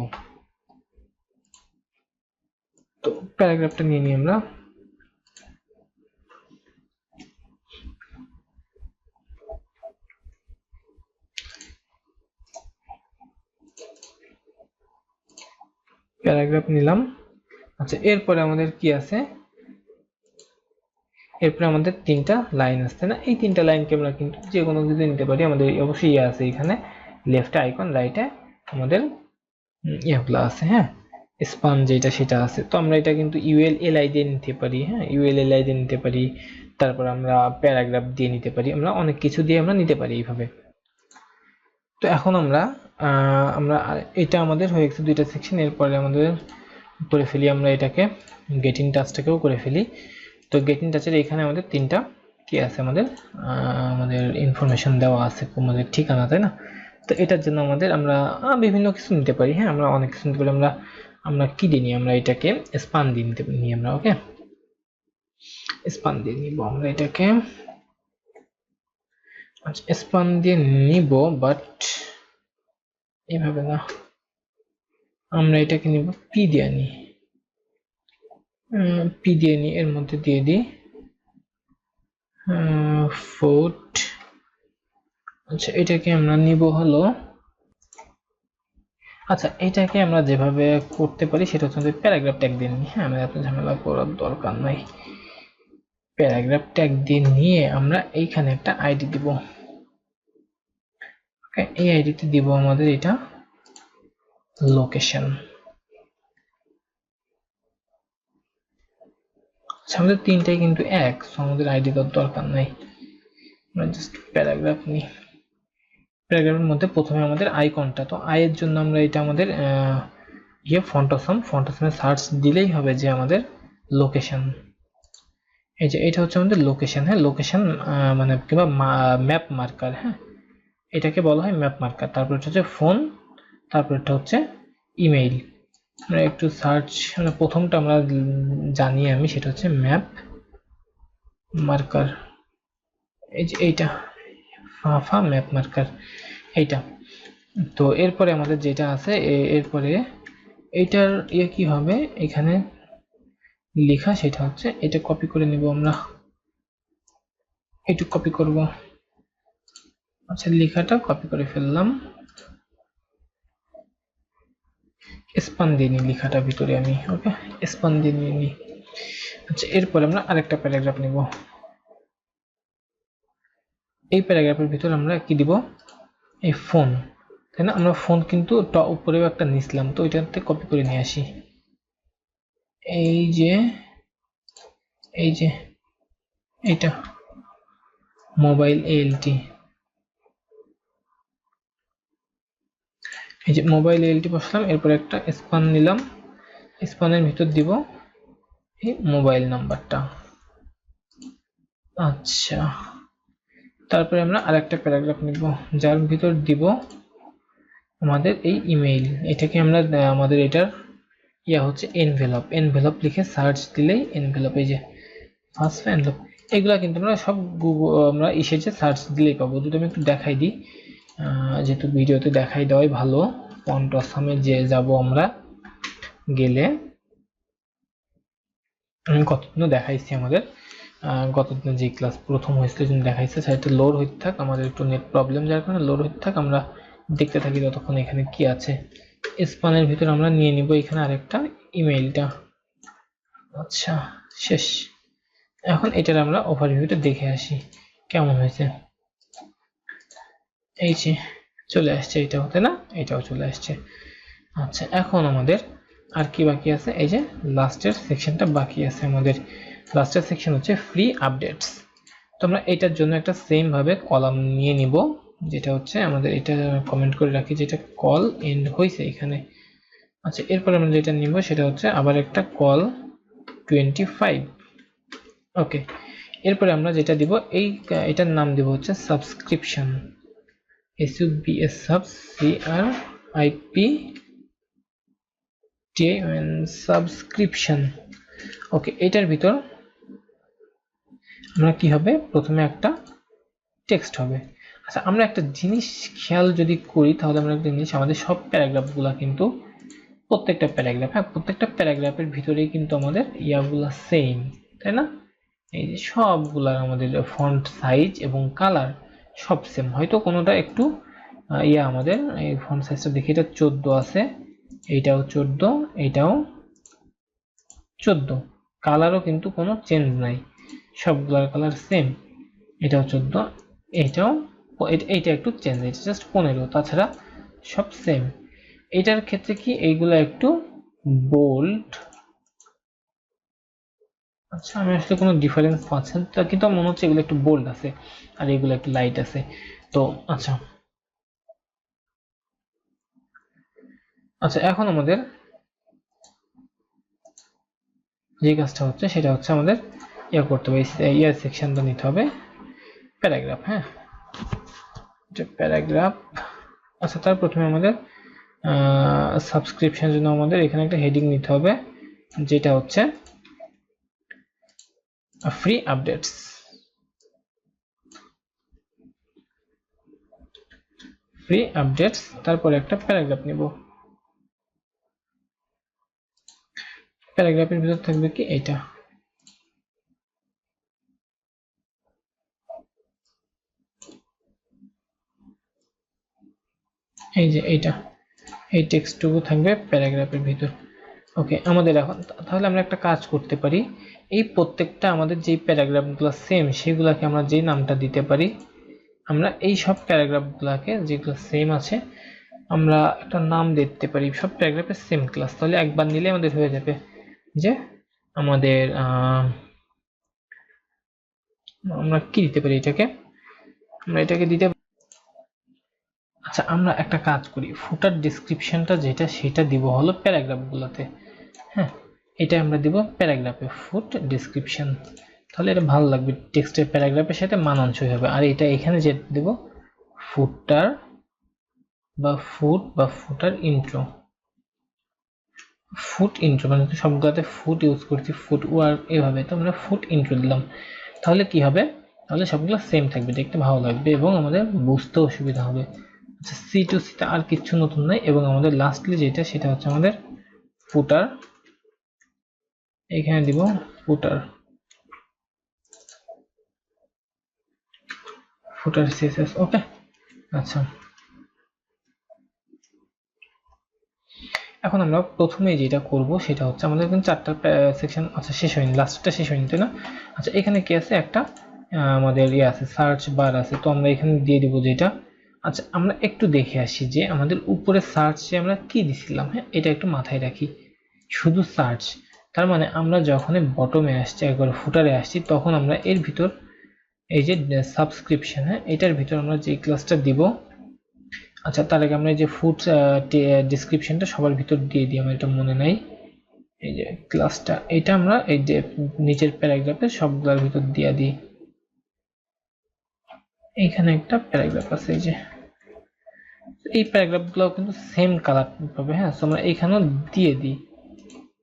তো প্যারাগ্রাফটা নিয়ে নিই আমরা। প্যারাগ্রাফ নিলাম। আচ্ছা, এরপরে আমাদের কি আছে, এরপরে আমাদের 3টা লাইন আছে না, এই 3টা লাইনকে আমরা কিন্তু যে কোনো কিছু নিতে পারি। আমাদের অবশ্যই ইয়ে আছে এখানে, লেফটে আইকন, রাইটে আমাদের ইয়েগুলো আছে। হ্যাঁ, স্পান যেটা সেটা আছে। তো আমরা এটা কিন্তু ইউএলএলআই দিয়ে নিতে পারি। হ্যাঁ, ইউএলএলআই দিয়ে নিতে পারি, তারপর আমরা প্যারাগ্রাফ দিয়ে নিতে পারি, আমরা অনেক কিছু দিয়ে আমরা নিতে পারি এইভাবে। তো এখন আমরা এটা আমাদের হয়ে গেছে 2টা সেকশন। এরপরে আমাদের করে ফেলি আমরা এটাকে, গেটিং টাচটাকেও করে ফেলি। তো গেটিং টাচের এখানে আমাদের 3টা কি আছে, আমাদের ইনফরমেশন দেওয়া আছে, আমাদের ঠিকানা, তাই না? তো এটার জন্য আমরা বিভিন্ন কিছু নিতে পারি। হ্যাঁ, আমরা অনেক কিছু নিতে পারি। আমরা কি দিয়ে নিই, আমরা এটাকে স্পান দিয়ে নিতে নিই আমরা। ওকে, স্পান দিয়ে নিব আমরা এটাকে। আচ্ছা, স্পান দিয়ে নিব, বাট এইভাবে না, আমরা এটাকে নিব পি দিয়ে নিই। পি দিয়ে নিই, এর মধ্যে দিয়ে দিই ফোর্ট। আচ্ছা, এটাকে আমরা নিব হলো, আচ্ছা এটাকে আমরা যেভাবে করতে পারি সেটা হচ্ছে প্যারাগ্রাফ ট্যাগ দিয়ে নিই। হ্যাঁ, আমাদের এত ঝামেলা করার দরকার নাই। প্যারাগ্রাফ ট্যাগ দিয়ে নিয়ে আমরা এইখানে একটা আইডি দিব। ওকে, এই আইডিতে দিব আমাদের এটা লোকেশন। আচ্ছা, আমাদের 3টাই কিন্তু এক, সো আমাদের আইডি দেওয়ার দরকার নাই। আমরা জাস্ট প্যারাগ্রাফ নিই। প্যারাগ্রাফের মধ্যে প্রথমে আমাদের আইকনটা, তো আয়ের জন্য আমরা এটা আমাদের ফন্টাসমে সার্চ দিলেই হবে যে আমাদের লোকেশন। এই যে এটা হচ্ছে আমাদের লোকেশন। হ্যাঁ, লোকেশন মানে কিংবা ম্যাপ মার্কার। হ্যাঁ, এটাকে বলা হয় ম্যাপ মার্কার। তারপর হচ্ছে ফোন, তারপর এটা হচ্ছে ইমেইল। আমরা একটু সার্চ, মানে প্রথমটা আমরা জানি আমি, সেটা হচ্ছে ম্যাপ মার্কার। এই যে এইটা ম্যাপ মার্কার, এইটা। তো এরপরে আমাদের যেটা আছে, এরপরে এইটার কি হবে এখানে লেখা, সেটা হচ্ছে এটা কপি করে নিব আমরা, এইটুকু কপি করব। আচ্ছা, লেখাটা কপি করে ফেললাম, স্পান দিয়ে নিই লেখাটা ভিতরে আমি। ওকে, স্পান দিয়ে নিয়ে নিই। আচ্ছা, এরপরে আমরা আরেকটা প্যারাগ্রাফ নিব। এই প্যারাগ্রাফের ভিতরে আমরা কি দিব, এই ফোন, তাই না? আমরা ফোন কিন্তু উপরেও একটা নিছিলাম, তো ওইটাতে কপি করে নিয়ে আসি। এই যে এইটা মোবাইল এএলটি, এই যে মোবাইল এএলটি বসালাম। এরপর একটা স্পান নিলাম, স্পানের ভিতর দিব এই মোবাইল নাম্বারটা। আচ্ছা, তারপরে আমরা আরেকটা প্যারাগ্রাফ নিব, যার ভিতর দিব আমাদের এই ইমেইল। এটাকে আমরা আমাদের এটার হচ্ছে এনভেলপ লিখে সার্চ দিলেই এনভেলপ, এই যে ফার্স্ট এনভেলপ, এগুলা কিন্তু আমরা সব আমরা যে সার্চ দিলেই পাবো। যদি আমি একটু দেখাই দিই, যেহেতু ভিডিওতে দেখাই দেওয়াই ভালো। ফন্ট অসামে যে যাব আমরা, গেলে আমি কতদিনও দেখাইছি আমাদের, গতদিন যে ক্লাস প্রথম হয়েছিল জন্য দেখাইছে, সেটা লোড হইতে থাক, আমাদের একটু নেট প্রবলেম যার কারণে লোড হইতে থাক, আমরা দেখতে থাকি ততক্ষণ এখানে কি আছে। স্পানের ভিতর আমরা নিয়ে নিব এখানে আরেকটা ইমেইলটা। আচ্ছা, শেষ। এখন এটার আমরা ওভারভিউটা দেখে আসি কেমন হয়েছে। এই যে চলে আসছে, এটাও, তাই না? এটাও চলে আসছে। আচ্ছা, এখন আমাদের আর কি বাকি আছে, এই যে লাস্টের সেকশনটা বাকি আছে আমাদের। লাস্টের সেকশন হচ্ছে ফ্রি আপডেটস। তো আমরা এটার জন্য একটা সেম ভাবে কলাম নিয়ে নিব, যেটা হচ্ছে আমাদের, এটা কমেন্ট করে রাখি যেটা কল এন্ড হয়েছে এখানে। আচ্ছা, এরপর আমরা যেটা নিব সেটা হচ্ছে আবার একটা কল 25। ওকে, এরপরে আমরা যেটা দিব, এটার নাম দিব হচ্ছে সাবস্ক্রিপশন, SUBS সাবস্ক্রিপশন। ওকে, এটার ভিতর আমরা কি হবে, প্রথমে একটা টেক্সট হবে। আচ্ছা আমরা একটা জিনিস খেয়াল যদি করি তাহলে আমরা একটা জিনিস, আমাদের সব প্যারাগ্রাফগুলা কিন্তু প্রত্যেকটা প্যারাগ্রাফ, হ্যাঁ প্রত্যেকটা প্যারাগ্রাফের ভিতরেই কিন্তু আমাদের ইয়াগুলা সেম, তাই না? এই যে সবগুলার আমাদের ফন্ট সাইজ এবং কালার সব সেম, হয়তো কোনোটা একটু আমাদের এই ফন্ট সাইজটা দেখি, এটা 14 আছে, এইটাও 14, এইটাও 14, কালারও কিন্তু কোনো চেঞ্জ নাই, সবগুলার কালার সেম, এটাও 14, এইটাও, এইটা একটু চেঞ্জ, এটা জাস্ট 15, তাছাড়া সব সেম। এটার ক্ষেত্রে কি এইগুলা একটু বোল্ড, আচ্ছা আমি আসলে কোনো ডিফারেন্স পাচ্ছি না, কিন্তু মনে হচ্ছে এগুলো একটু বোল্ড আছে আর এগুলো একটু লাইট আছে। তো আচ্ছা আচ্ছা এখন আমাদের যে কাজটা হচ্ছে সেটা হচ্ছে আমাদের ইয়া করতে হবে, ইয়ার সেকশনটা নিতে হবে প্যারাগ্রাফ, হ্যাঁ এটা প্যারাগ্রাফ। আচ্ছা তার প্রথমে আমাদের সাবস্ক্রিপশনের জন্য আমাদের এখানে একটা হেডিং নিতে হবে, যেটা হচ্ছে ফ্রি আপডেটস, ফ্রি আপডেটস, তারপরে একটা প্যারাগ্রাফ নিব, প্যারাগ্রাফের ভিতর থাকবে কি এইটা, এই যে এইটা, এই টেক্সটটুকু থাকবে প্যারাগ্রাফের ভিতর। ওকে আমাদের এখন তাহলে আমরা একটা কাজ করতে পারি, এই প্রত্যেকটা আমাদের যেই প্যারাগ্রাফগুলো সেম সেগুলোকে আমরা যেই নামটা দিতে পারি, আমরা এই সব প্যারাগ্রাফগুলোকে যেগুলো সেম আছে আমরা একটা নাম দিতে পারি, সব প্যারাগ্রাফের সেম ক্লাস, তাহলে একবার নিলে আমাদের হয়ে যাবে যে আমাদের আমরা কি দিতে পারি এটাকে, আমরা এটাকে দিতে, আচ্ছা আমরা একটা কাজ করি, ফুটার ডেসক্রিপশনটা যেটা সেটা দিব হলো প্যারাগ্রাফগুলোতে, হ্যাঁ এটা আমরা দিব প্যারাগ্রাফে ফুট ডেসক্রিপশন, তাহলে এটা ভালো লাগবে, টেক্সটের প্যারাগ্রাফের সাথে মানানসই হবে। আর এটা এখানে যেটা দেব ফুটার বা ফুটার ইন্ট্রো, ফুট ইন্ট্রো, মানে সবগুলোতে ফুট ইউজ করছি, ফুট ওয়ার্ক এভাবে, তো আমরা ফুট ইন্ট্রো দিলাম, তাহলে কি হবে, তাহলে সবগুলো সেম থাকবে, দেখতে ভালো লাগবে এবং আমাদের বুঝতেও সুবিধা হবে। আচ্ছা সি টু সিতে আর কিছু নতুন নাই, এবং আমাদের লাস্টলি যেটা সেটা হচ্ছে আমাদের ফুটার, এখানে দিব ফুটার, ফুটার সিএসএস, ওকে। আচ্ছা এখন আমরা প্রথমে যেটা করব সেটা হচ্ছে আমাদের কিন্তু 4টা সেকশন, আচ্ছা শেষ হয়নি, লাস্টটা শেষ হয়নি তাই না? আচ্ছা এখানে কি আছে, একটা আমাদের ইয়ে আছে, সার্চ বার আছে, তো আমরা এখানে দিয়ে দিব যেটা, আচ্ছা আমরা একটু দেখে আসি যে আমাদের উপরে সার্চে আমরা কি দিছিলাম, হ্যাঁ এটা একটু মাথায় রাখি, শুধু সার্চ, তার মানে আমরা যখন বটমে আসছি একবার ফুটারে আসছি তখন আমরা এর ভিতর এই যে সাবস্ক্রিপশন, হ্যাঁ এটার ভিতর আমরা যে ক্লাসটা দিব, আচ্ছা তার আগে আমরা এই যে ফুড ডেসক্রিপশনটা সবার ভিতর দিয়ে দিই, আমার এটা মনে নাই, এই যে ক্লাসটা এটা আমরা এই যে নিচের প্যারাগ্রাফে সবগুলোর ভিতর দিয়ে দিই, এইখানে একটা প্যারাগ্রাফ আছে, এই যে এই প্যারাগ্রাফগুলো কিন্তু সেম কালার পাবে, হ্যাঁ আমরা এইখানেও দিয়ে দিই,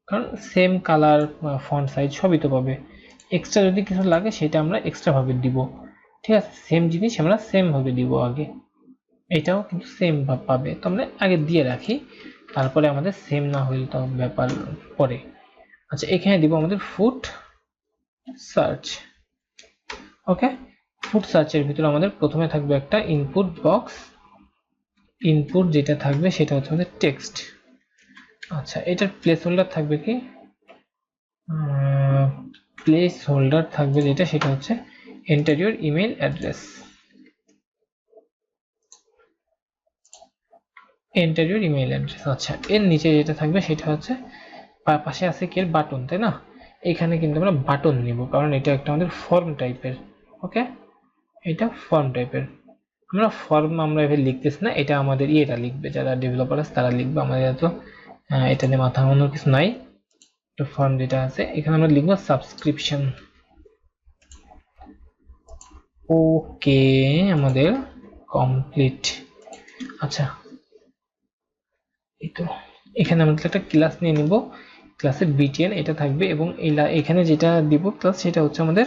কারণ সেম কালার ফন্ট সাইজ সবই তো পাবে, এক্সট্রা যদি কিছু লাগে সেটা আমরা এক্সট্রা ভাবে দিব, ঠিক আছে সেম জিনিস আমরা সেম ভাবে দিব আগে, এটাও কিন্তু সেম ভাব পাবে, তো আমরা আগে দিয়ে রাখি, তারপরে আমাদের সেম না হইলে তো ব্যাপার পরে। আচ্ছা এখানে দিব আমাদের ফুড সার্চ, ওকে ফুড সার্চের ভিতরে আমাদের প্রথমে থাকবে একটা ইনপুট বক্স, ইনপুট যেটা থাকবে সেটা হচ্ছে আমাদের টেক্সট, আচ্ছা এটার প্লেস হোল্ডার থাকবে কি, প্লেস হোল্ডার থাকবে যেটা সেটা হচ্ছে enter your email address, enter your email address, আচ্ছা এর নিচে যেটা থাকবে সেটা হচ্ছে পাশে আছে কি বাটন, তাই না? এখানে কিন্তু আমরা বাটন নিব কারণ এটা একটা আমাদের ফর্ম টাইপের, ওকে এটা ফর্ম টাইপের, আমরা ফর্ম আমরা এভাবে লিখতেছি না, এটা আমাদের ইয়েটা লিখবে, যারা ডেভেলপার আছে তারা লিখবে, আমাদের তো এটা নিয়ে মাথা ঘামানোর কিছু নাই, তো ফর্ম যেটা আছে এখানে আমরা লিখবো সাবস্ক্রিপশন, ওকে আমাদের কমপ্লিট। আচ্ছা এই তো এখানে আমরা একটা ক্লাস নিয়ে নিব, ক্লাসের বিটিএন এটা থাকবে, এবং এখানে যেটা দিব ক্লাস সেটা হচ্ছে আমাদের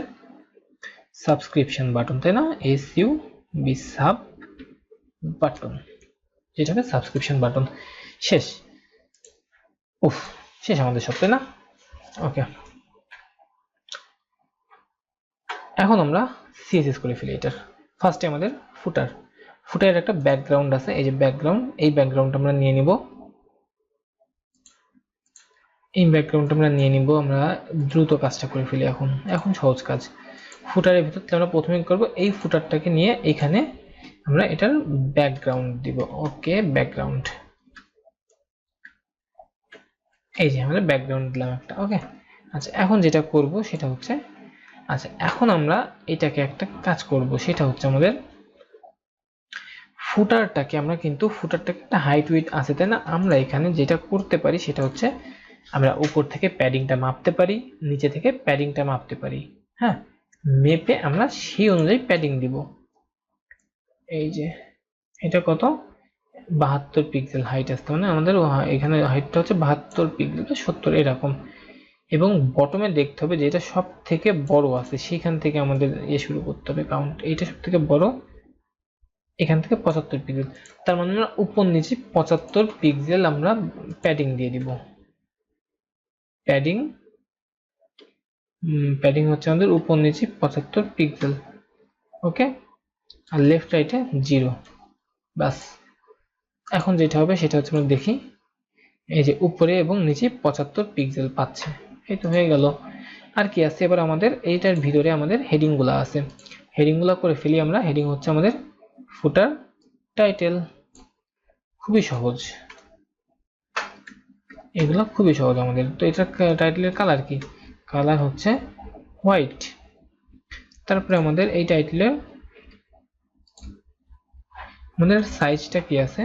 সাবস্ক্রিপশন বাটন, তাই না? SUB সাব বাটন, যেটাকে সাবস্ক্রিপশন বাটন। শেষ। উফ, শেষ আমাদের সব, তাই না? ওকে, এখন আমরা CSS করে ফেলি এটার। ফার্স্টে আমাদের ফুটারের একটা ব্যাকগ্রাউন্ড আছে, এই যে ব্যাকগ্রাউন্ড, এই ব্যাকগ্রাউন্ড আমরা নিয়ে নিব। আমরা দ্রুত কাজটা করে ফেলি। এখন সহজ কাজ। ফুটারের ভিতর আমরা প্রথমে করব, এই ফুটারটাকে নিয়ে এখানে আমরা এটার ব্যাকগ্রাউন্ড দিব। ওকে, ব্যাকগ্রাউন্ড, এই যে আমাদের ব্যাকগ্রাউন্ড দিলাম একটা। ওকে, আচ্ছা এখন যেটা করব সেটা হচ্ছে, আচ্ছা এখন আমরা এটাকে একটা কাজ করব, সেটা হচ্ছে আমাদের ফুটারটাকে একটা হাইট উইডথ আছে, তাই না? আমরা এখানে যেটা করতে পারি সেটা হচ্ছে আমরা উপর থেকে প্যাডিংটা মাপতে পারি, নিচে থেকে প্যাডিংটা মাপতে পারি। হ্যাঁ, মেপে আমরা সেই অনুযায়ী প্যাডিং দিব। এই যে এটা কত, 72 পিক্সেল হাইট আসতে, মানে আমাদের এখানে হাইটটা হচ্ছে 72 পিক্সেল, 70 এরকম। এবং বটমে দেখতে হবে যে এটা সব থেকে বড় আছে, সেখান থেকে আমাদের শুরু করতে হবে কাউন্ট। এইটা সব থেকে বড়, এখান থেকে 75 পিক্সেল, তার মানে আমরা উপর নিচে 75 পিক্সেল আমরা প্যাডিং দিয়ে দিব। প্যাডিং হচ্ছে আমাদের উপর নিচে 75 পিক্সেল। ওকে, আর লেফট রাইটে 0। বাস, এখন যেটা হবে সেটা হচ্ছে আমরা দেখি, এই যে উপরে এবং নিচে 75 পিক্সেল পাচ্ছে। এই তো হয়ে গেল। আর কি আছে এবার আমাদের, এইটার ভিতরে আমাদের হেডিং গুলা আছে, হেডিং গুলা করে ফেলি আমরা। হেডিং হচ্ছে আমাদের ফুটার টাইটেল, খুবই সহজ, এগুলো খুবই সহজ আমাদের। তো এটা টাইটেলের কালার কি? কালার হচ্ছে হোয়াইট। তারপরে আমাদের এই টাইটেলের আমাদের সাইজটা কি আছে,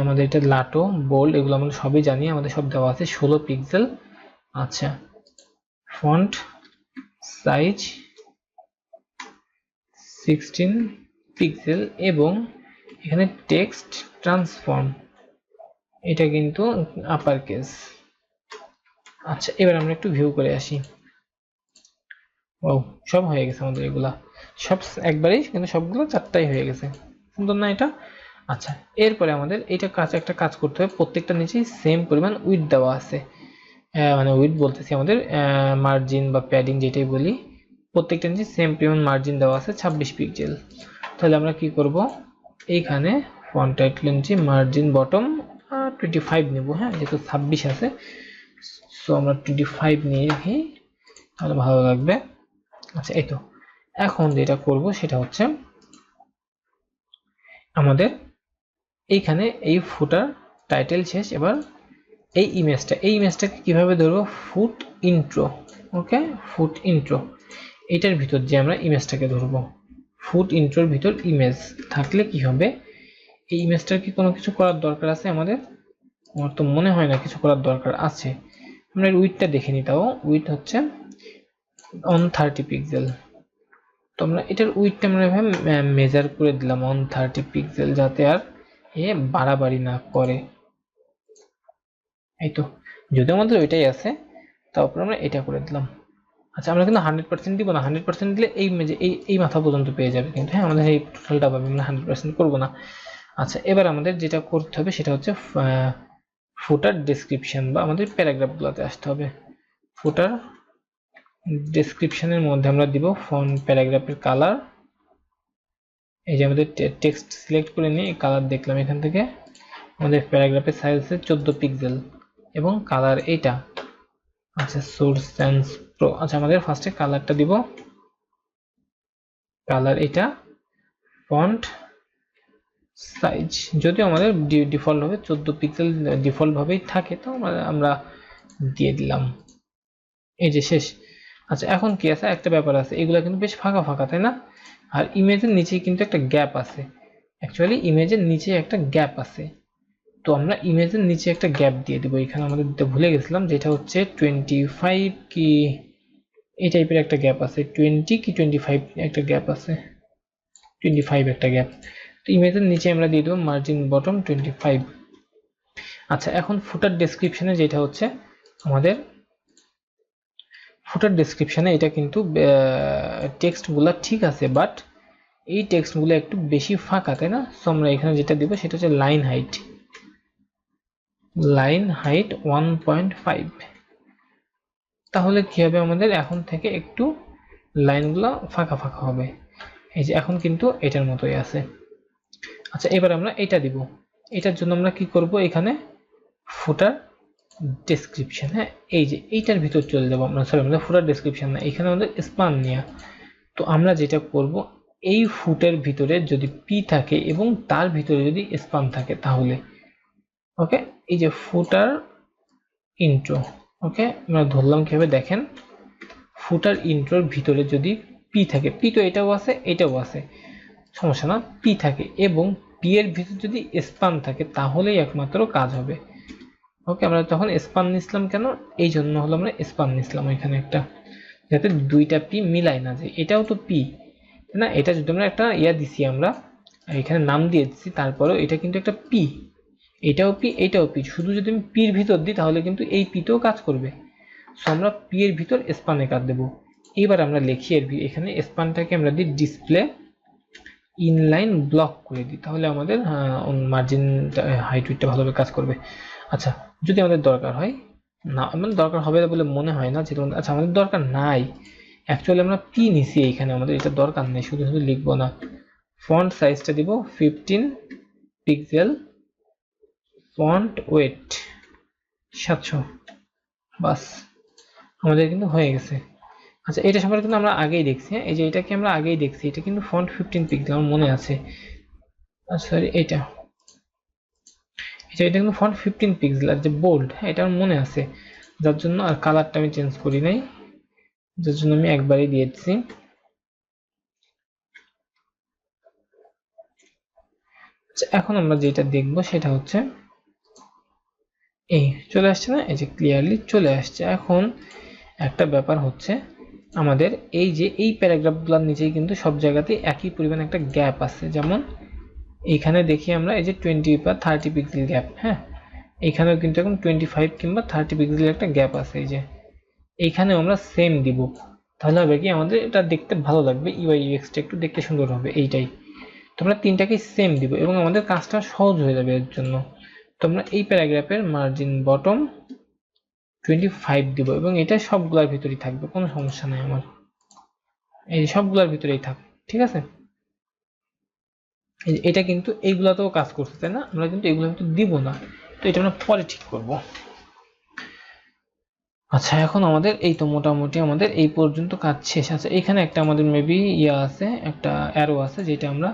আমাদের এটা লাটো, বোল্ড, এগুলো আমরা সবই জানি, আমাদের সব দেওয়া আছে, 16 পিক্সেল। আচ্ছা, ফন্ট সাইজ 16 পিক্সেল, এবং এখানে টেক্সট ট্রান্সফর্ম, এটা কিন্তু আপার কেস। আচ্ছা, এবার আমরা একটু ভিউ করে আসি। ও, সব হয়ে গেছে আমাদের, এগুলা সব একবারেই, কিন্তু সবগুলো 4টাই হয়ে গেছে। সুন্দর না এটা? আচ্ছা, এরপরে আমাদের এটা একটা কাজ করতে হবে, প্রত্যেকটা নিচেই সেম পরিমাণ উইডথ দেওয়া আছে, মানে উইডথ বলতেছি আমাদের মার্জিন বা প্যাডিং যেটাই বলি, প্রত্যেকটা নিচে সেম পরিমাণ মার্জিন দেওয়া আছে 26 পিক্সেল। তাহলে আমরা কি করব, এইখানে ফন্ট টাইটেল নিচে মার্জিন বটম 25 নেব। হ্যাঁ, যেহেতু 26 আছে, সো আমরা 25 নিয়ে রাখি, তাহলে ভালো লাগবে। আচ্ছা, এই তো এখন যেটা করব সেটা হচ্ছে আমাদের এইখানে এই ফুটার টাইটেল শেষ। এবার এই ইমেজটাকে কিভাবে ধরবো, ফুট ইন্ট্রো। ওকে, ফুট ইন্ট্রো, এটার ভিতর যে আমরা ইমেজটাকে ধরবো, ফুট ইন্ট্রোর ভিতর ইমেজ থাকলে কি হবে, এই ইমেজটার কি কোনো কিছু করার দরকার আছে আমাদের? আমার তো মনে হয় না কিছু করার দরকার আছে। আমরা এর উইডথটা দেখে নিই, তাও উইডথ হচ্ছে 130 পিক্সেল। তো আমরা এটার উইডথটা আমরা এভাবে মেজার করে দিলাম 130 পিক্সেল, যাতে আর বাড়াবাড়ি না করে। এই তো, যদি আমাদের ওইটাই আছে, তারপর আমরা এটা করে দিলাম। আচ্ছা, আমরা কিন্তু 100% দিব না, 100% দিলে এই মাথা পর্যন্ত পেয়ে যাবে, কিন্তু হ্যাঁ আমাদের এই টোটালটা পাবে, আমরা 100% করবো না। আচ্ছা, এবার আমাদের যেটা করতে হবে সেটা হচ্ছে ফুটার ডেসক্রিপশন বা আমাদের প্যারাগ্রাফগুলোতে আসতে হবে। ফুটার ডেসক্রিপশনের মধ্যে আমরা দিব ফন্ট প্যারাগ্রাফের কালার, এই যে আমাদের টেক্সট সিলেক্ট করে নিয়ে কালার দেখলাম এখান থেকে, আমাদের প্যারাগ্রাফের সাইজ আছে 14 পিক্সেল এবং কালার এইটা। আচ্ছা, সোর্স সেন্স প্রো। আচ্ছা, আমাদের ফার্স্টে কালারটা দিব, কালার এটা, ফন্ট সাইজ যদিও আমাদের ডিফল্ট ভাবে 14 পিক্সেল ডিফল্ট ভাবেই থাকে, তো আমরা দিয়ে দিলাম। এই যে শেষ। আচ্ছা, এখন কি আছে, একটা ব্যাপার আছে, এগুলা কিন্তু বেশ ফাঁকা ফাঁকা, তাই না? আর ইমেজের নিচে কিন্তু একটা গ্যাপ আছে, অ্যাকচুয়ালি ইমেজের নিচে একটা গ্যাপ আছে, তো আমরা ইমেজের নিচে একটা গ্যাপ দিয়ে দিব। এখানে আমাদের দিতে ভুলে গেছিলাম, যেটা হচ্ছে 25 কি এই টাইপের একটা গ্যাপ আছে, 20 কি 25 একটা গ্যাপ আছে, 25 একটা গ্যাপ। তো ইমেজের নিচে আমরা দিয়ে দেবো মার্জিন বটম 25। আচ্ছা, এখন ফুটার ডেসক্রিপশনে যেটা হচ্ছে আমাদের ফুটার ডেসক্রিপশনে এটা কিন্তু টেক্সটগুলো ঠিক আছে, বাট এই টেক্সটগুলো একটু বেশি ফাঁকা, তাই না? সো আমরা এখানে যেটা দিব সেটা হচ্ছে লাইন হাইট 1.5। তাহলে কি হবে, আমাদের এখন থেকে একটু লাইনগুলো ফাঁকা ফাঁকা হবে। এই যে এখন কিন্তু এটার মতোই আছে। আচ্ছা, এবার আমরা এটা দিব। এটার জন্য আমরা কি করব, এখানে ফুটার ডেসক্রিপশন, হ্যাঁ, এই যে এইটার ভিতর চলে যাব আমরা। সরি, আমাদের ফুটার ডেসক্রিপশন না, এখানে আমাদের স্পান নিয়া। তো আমরা যেটা করব, এই ফুটের ভিতরে যদি পি থাকে এবং তার ভিতরে যদি স্পান থাকে তাহলে ওকে, এই যে ফুটার ইন্ট্রো, ওকে, আমরা ধরলাম কিভাবে দেখেন, ফুটার ইন্ট্রোর ভিতরে যদি পি থাকে, পি তো এটাও আছে এটাও আছে, সমস্যা না, পি থাকে এবং পি এর ভিতরে যদি স্পান থাকে তাহলেই একমাত্র কাজ হবে। ওকে, আমরা তখন স্পান নিছিলাম কেন, এই জন্য হলো আমরা স্পান নিছিলাম এখানে একটা, যাতে দুইটা পি মিলাই না যায়। এটাও তো পি না, এটা যদি আমরা একটা ইয়া দিছি, আমরা এখানে নাম দিয়ে দিচ্ছি, তারপরেও এটা কিন্তু একটা পি, এটাও পি এটাও পি, শুধু যদি আমি পির ভিতর দিই তাহলে কিন্তু এই পিতেও কাজ করবে। সো আমরা পি এর ভিতর স্পানে কাজ দেব। এবার আমরা লিখি এখানে স্পানটাকে আমরা দিই ডিসপ্লে ইনলাইন ব্লক করে দিই, তাহলে আমাদের মার্জিন হাইট উইডটা ভালোভাবে কাজ করবে। আচ্ছা, যদি আমাদের দরকার হয়, না আমাদের দরকার হবে বলে মনে হয় না, যেহেতু আচ্ছা আমাদের দরকার নাই, অ্যাকচুয়ালি আমরা পি নিছি এখানে, আমাদের এটা দরকার নেই, শুধু শুধু লিখবো না। ফন্ট সাইজটা দিব 15 পিক্সেল, ফন্ট ওয়েট 700, বাস আমাদের কিন্তু হয়ে গেছে। আচ্ছা, এটা সম্পর্কে কিন্তু আমরা আগেই দেখছি, এই যে এটাকে আমরা আগেই দেখছি, এটা কিন্তু ফন্ট 15 পিক্সেল আমার মনে আছে। সরি, এটা কিন্তু ফন্ট 15 পিক্সেল, আর যে বোল্ড, হ্যাঁ এটা আমার মনে আছে, যার জন্য আর কালারটা আমি চেঞ্জ করি নাই, যার জন্য আমি একবারই দিয়ে দিচ্ছি। এখন আমরা যেটা দেখবো সেটা হচ্ছে এই চলে আসছে না, এই যে ক্লিয়ারলি চলে আসছে। এখন একটা ব্যাপার হচ্ছে, আমাদের এই যে এই প্যারাগ্রাফগুলোর নিচেই কিন্তু সব জায়গাতেই একই পরিমাণ একটা গ্যাপ আছে, যেমন এইখানে দেখি আমরা এই যে 20 বা 30 পিক্সেল গ্যাপ, হ্যাঁ এখানেও কিন্তু এখন 25 কিংবা 30 পিক্সেলের একটা গ্যাপ আছে, এই যে এইখানেও আমরা সেম দিব, তাহলে হবে কি আমাদের এটা দেখতে ভালো লাগবে, ইউআই ইউএক্সটা একটু দেখতে সুন্দর হবে, এইটাই। তো আমরা তিনটাকেই সেম দিব এবং আমাদের কাজটা সহজ হয়ে যাবে এর জন্য। তো আমরা এই প্যারাগ্রাফের মার্জিন বটম 25 দিব এবং এটা সবগুলোর ভিতরেই থাকবে, কোনো সমস্যা নাই আমার, এই সবগুলোর ভিতরেই থাক, ঠিক আছে। এটা কিন্তু এইগুলাতেও কাজ করছে, তাই না? আমরা কিন্তু এগুলো কিন্তু দিব না, তো এটা আমরা পরে ঠিক করব। আচ্ছা, এখন আমাদের এই তো মোটামুটি আমাদের এই পর্যন্ত কাজ শেষ আছে। এখানে একটা আমাদের মেবি ইয়া আছে, একটা অ্যারো আছে, যেটা আমরা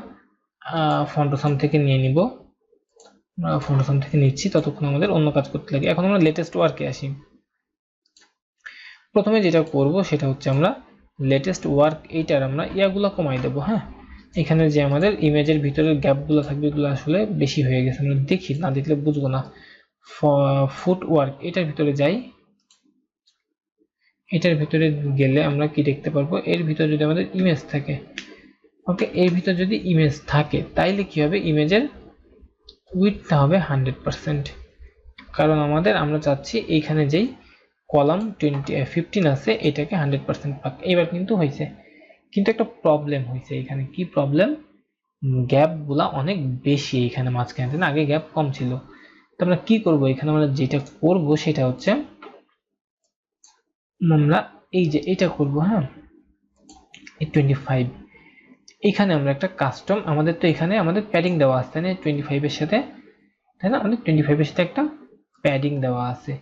ফন্টোসাম থেকে নিয়ে নিব। আমরা ফন্টোসাম থেকে নিচ্ছি, ততক্ষণ আমাদের অন্য কাজ করতে লাগে। এখন আমরা লেটেস্ট ওয়ার্কে আসি। প্রথমে যেটা করব সেটা হচ্ছে আমরা লেটেস্ট ওয়ার্ক, এইটার আমরা ইয়াগুলো কমাই দেব, হ্যাঁ এখানে যে আমাদের ইমেজের ভিতরের গ্যাপগুলো থাকবে এগুলো আসলে বেশি হয়ে গেছে, আমরা দেখি না, দেখলে বুঝবো না। ফুট ওয়ার্ক, এটার ভিতরে যাই, এটার ভিতরে গেলে আমরা কি দেখতে পারবো, এর ভিতরে যদি আমাদের ইমেজ থাকে, ওকে, এর ভিতরে যদি ইমেজ থাকে তাইলে কি হবে, ইমেজের উইডথটা হবে 100%, কারণ আমরা চাচ্ছি এইখানে যেই কলাম 15 আছে এটাকে 100% পাক। এবার কিন্তু হয়েছে, কিন্তু একটা প্রবলেম হয়েছে এখানে। কি প্রবলেম? গ্যাপগুলা অনেক বেশি এখানে মাঝখানে, না আগে গ্যাপ কম ছিল। তো আমরা কি করব, এখানে আমরা যেটা করব সেটা হচ্ছে আমরা এই যে এটা করব, হ্যাঁ এই 25, এখানে আমরা একটা কাস্টম, আমাদের তো এখানে আমাদের প্যাডিং দেওয়া আছে না 25 এর সাথে, তাই না? আমাদের 25 এর সাথে একটা প্যাডিং দেওয়া আছে।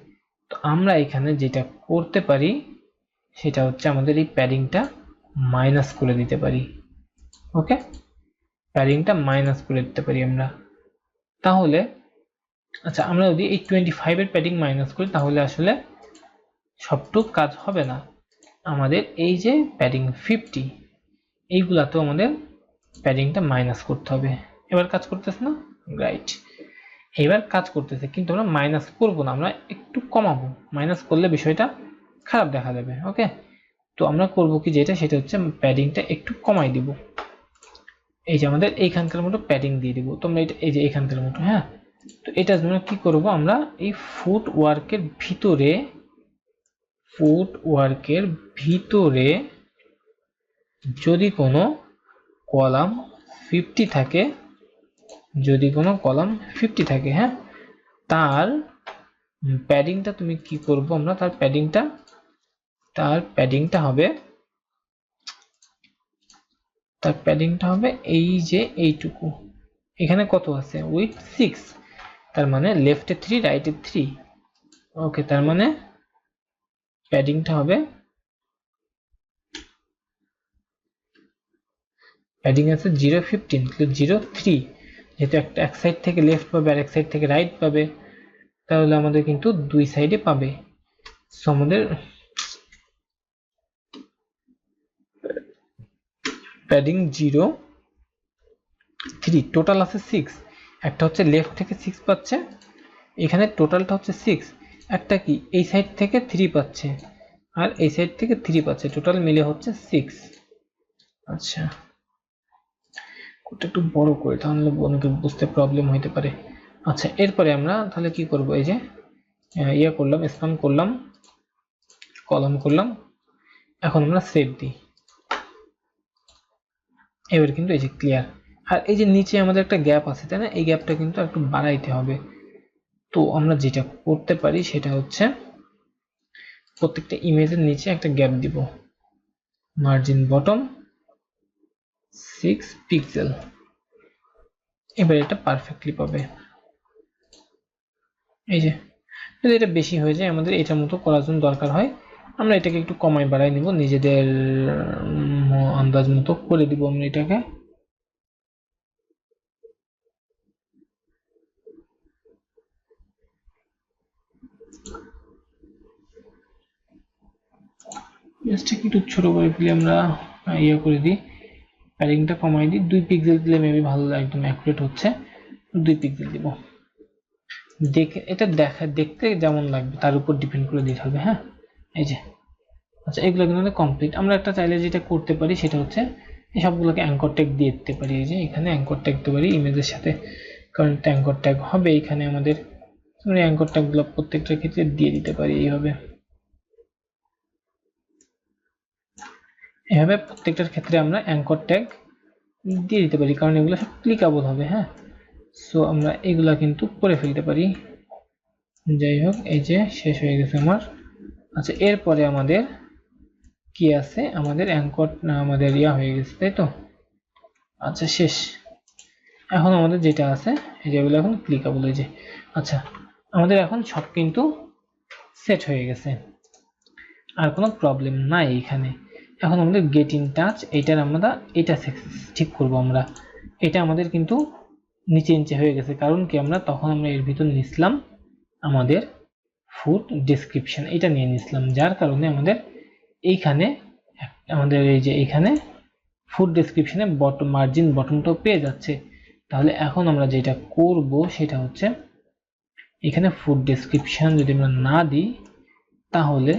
তো আমরা এখানে যেটা করতে পারি সেটা হচ্ছে আমাদের এই প্যাডিংটা মাইনাস করে দিতে পারি, ওকে, প্যাডিংটা মাইনাস করে দিতে পারি আমরা। তাহলে আচ্ছা, আমরা যদি এই 25 এর প্যাডিং মাইনাস করি তাহলে আসলে সবটুক কাজ হবে না, আমাদের এই যে প্যাডিং 50 এইগুলাতেও আমাদের প্যাডিংটা মাইনাস করতে হবে। এবার কাজ করতেছে না? রাইট, এবার কাজ করতেছে, কিন্তু আমরা মাইনাস করবো না, আমরা একটু কমাবো, মাইনাস করলে বিষয়টা খারাপ দেখা যাবে, ওকে। তো আমরা করব কি, যেটা সেটা হচ্ছে প্যাডিংটা একটু কমাই দিব, এই যে আমাদের এইখানকার মতো প্যাডিং দিয়ে দিব, তোমরা এটা এই যে এইখানকার মতো, হ্যাঁ। তো এটার জন্য কি করব, আমরা এই ফুট ওয়ার্কের ভিতরে ফুটওয়ার্কের ভিতরে যদি কোনো কলাম 50 থাকে, যদি কোনো কলাম 50 থাকে, হ্যাঁ, তার প্যাডিংটা তুমি কি করব আমরা, তার প্যাডিংটা হবে এই যে এইটুকু। এখানে কত আছে, উইথ 6, তার মানে লেফটে 3 রাইটে 3। ওকে, তার মানে প্যাডিংটা হবে, প্যাডিং আছে 0.15, 0.3, যেহেতু এক সাইড থেকে লেফট পাবে আর এক সাইড থেকে রাইট পাবে, তাহলে আমাদের কিন্তু দুই সাইডে পাবে। সো আমাদের প্যাডিং 0.3, টোটাল আছে 6, একটা হচ্ছে লেফট থেকে 6 পাচ্ছে, এখানে টোটালটা হচ্ছে 6, একটা কি এই সাইড থেকে 3 পাচ্ছে আর এই সাইড থেকে 3 পাচ্ছে, টোটাল মিলে হচ্ছে 6। আচ্ছা, কোডটা একটু বড় করে, তাহলে অনেকে বুঝতে প্রবলেম হইতে পারে। আচ্ছা, এরপরে আমরা তাহলে কি করব, এই যে করলাম, স্প্যান করলাম, কলাম করলাম, এখন আমরা সেভ দিই। এবার কিন্তু এই যে ক্লিয়ার। আর এই যে নিচে আমাদের একটা গ্যাপ আছে, তাই না, এই গ্যাপটা কিন্তু একটু বাড়াইতে হবে। তো আমরা যেটা করতে পারি সেটা হচ্ছে প্রত্যেকটা ইমেজের নিচে একটা গ্যাপ দিব, মার্জিন বটম 6 পিক্সেল। এবার এটা পারফেক্টলি পাবে। এই যে যদি এটা বেশি হয়ে যায়, আমাদের এটার মতো করার জন্য দরকার হয়, আমরা এটাকে একটু কমাই বাড়াই নিব, নিজেদের আন্দাজ মতো করে দিব আমরা এটাকে। জাস্টটাকে একটু ছোট করে ফেলি আমরা, করে দিই, প্যাডিংটা কমাই দিই, 2 পিক্সেল দিলে মেবি ভালো, একদম অ্যাকুরেট হচ্ছে, 2 পিক্সেল দিব। দেখে এটা দেখতে যেমন লাগবে তার উপর ডিপেন্ড করে দিতে হবে, হ্যাঁ। এই যে আচ্ছা, এগুলো কিন্তু কমপ্লিট। আমরা একটা চাইলে যেটা করতে পারি সেটা হচ্ছে এই সবগুলোকে অ্যাঙ্কর ট্যাগ দিয়ে দিতে পারি। এই যে এখানে অ্যাঙ্কর ট্যাগ দিতে পারি ইমেজের সাথে, কারণ অ্যাঙ্কর ট্যাগ হবে এখানে আমাদের, আমরা অ্যাঙ্কর ট্যাগগুলো প্রত্যেকটার ক্ষেত্রে দিয়ে দিতে পারি এইভাবে। এভাবে প্রত্যেকটার ক্ষেত্রে আমরা অ্যাঙ্কর ট্যাগ দিয়ে দিতে পারি, কারণ এগুলো সব ক্লিকেবল হবে, হ্যাঁ। সো আমরা এগুলা কিন্তু করে ফেলতে পারি। যাই হোক, এই যে শেষ হয়ে গেছে আমার। আচ্ছা, এরপরে আমাদের কি আছে, আমাদের অ্যাঙ্কর, আমাদের হয়ে গেছে, তাই তো। আচ্ছা, শেষ। এখন আমাদের যেটা আছে, এই যেগুলো এখন ক্লিকেবল, এই যে। আচ্ছা, আমাদের এখন সব কিন্তু সেট হয়ে গেছে, আর কোনো প্রবলেম নাই এখানে। এখন আমাদের গেট ইন টাচ, এইটার আমরা এটা ঠিক করব আমরা। এটা আমাদের কিন্তু নিচে হয়ে গেছে, কারণ কি আমরা তখন আমরা এর ভিতর নিছিলাম আমাদের ফুড ডেসক্রিপশন, এটা নিয়ে নিছিলাম, যার কারণে আমাদের এইখানে আমাদের এই যে এখানে ফুড ডেসক্রিপশনে বটম মার্জিন বটমটাও পেয়ে যাচ্ছে। তাহলে এখন আমরা যেটা করব সেটা হচ্ছে এখানে ফুড ডেসক্রিপশন যদি আমরা না দিই, তাহলে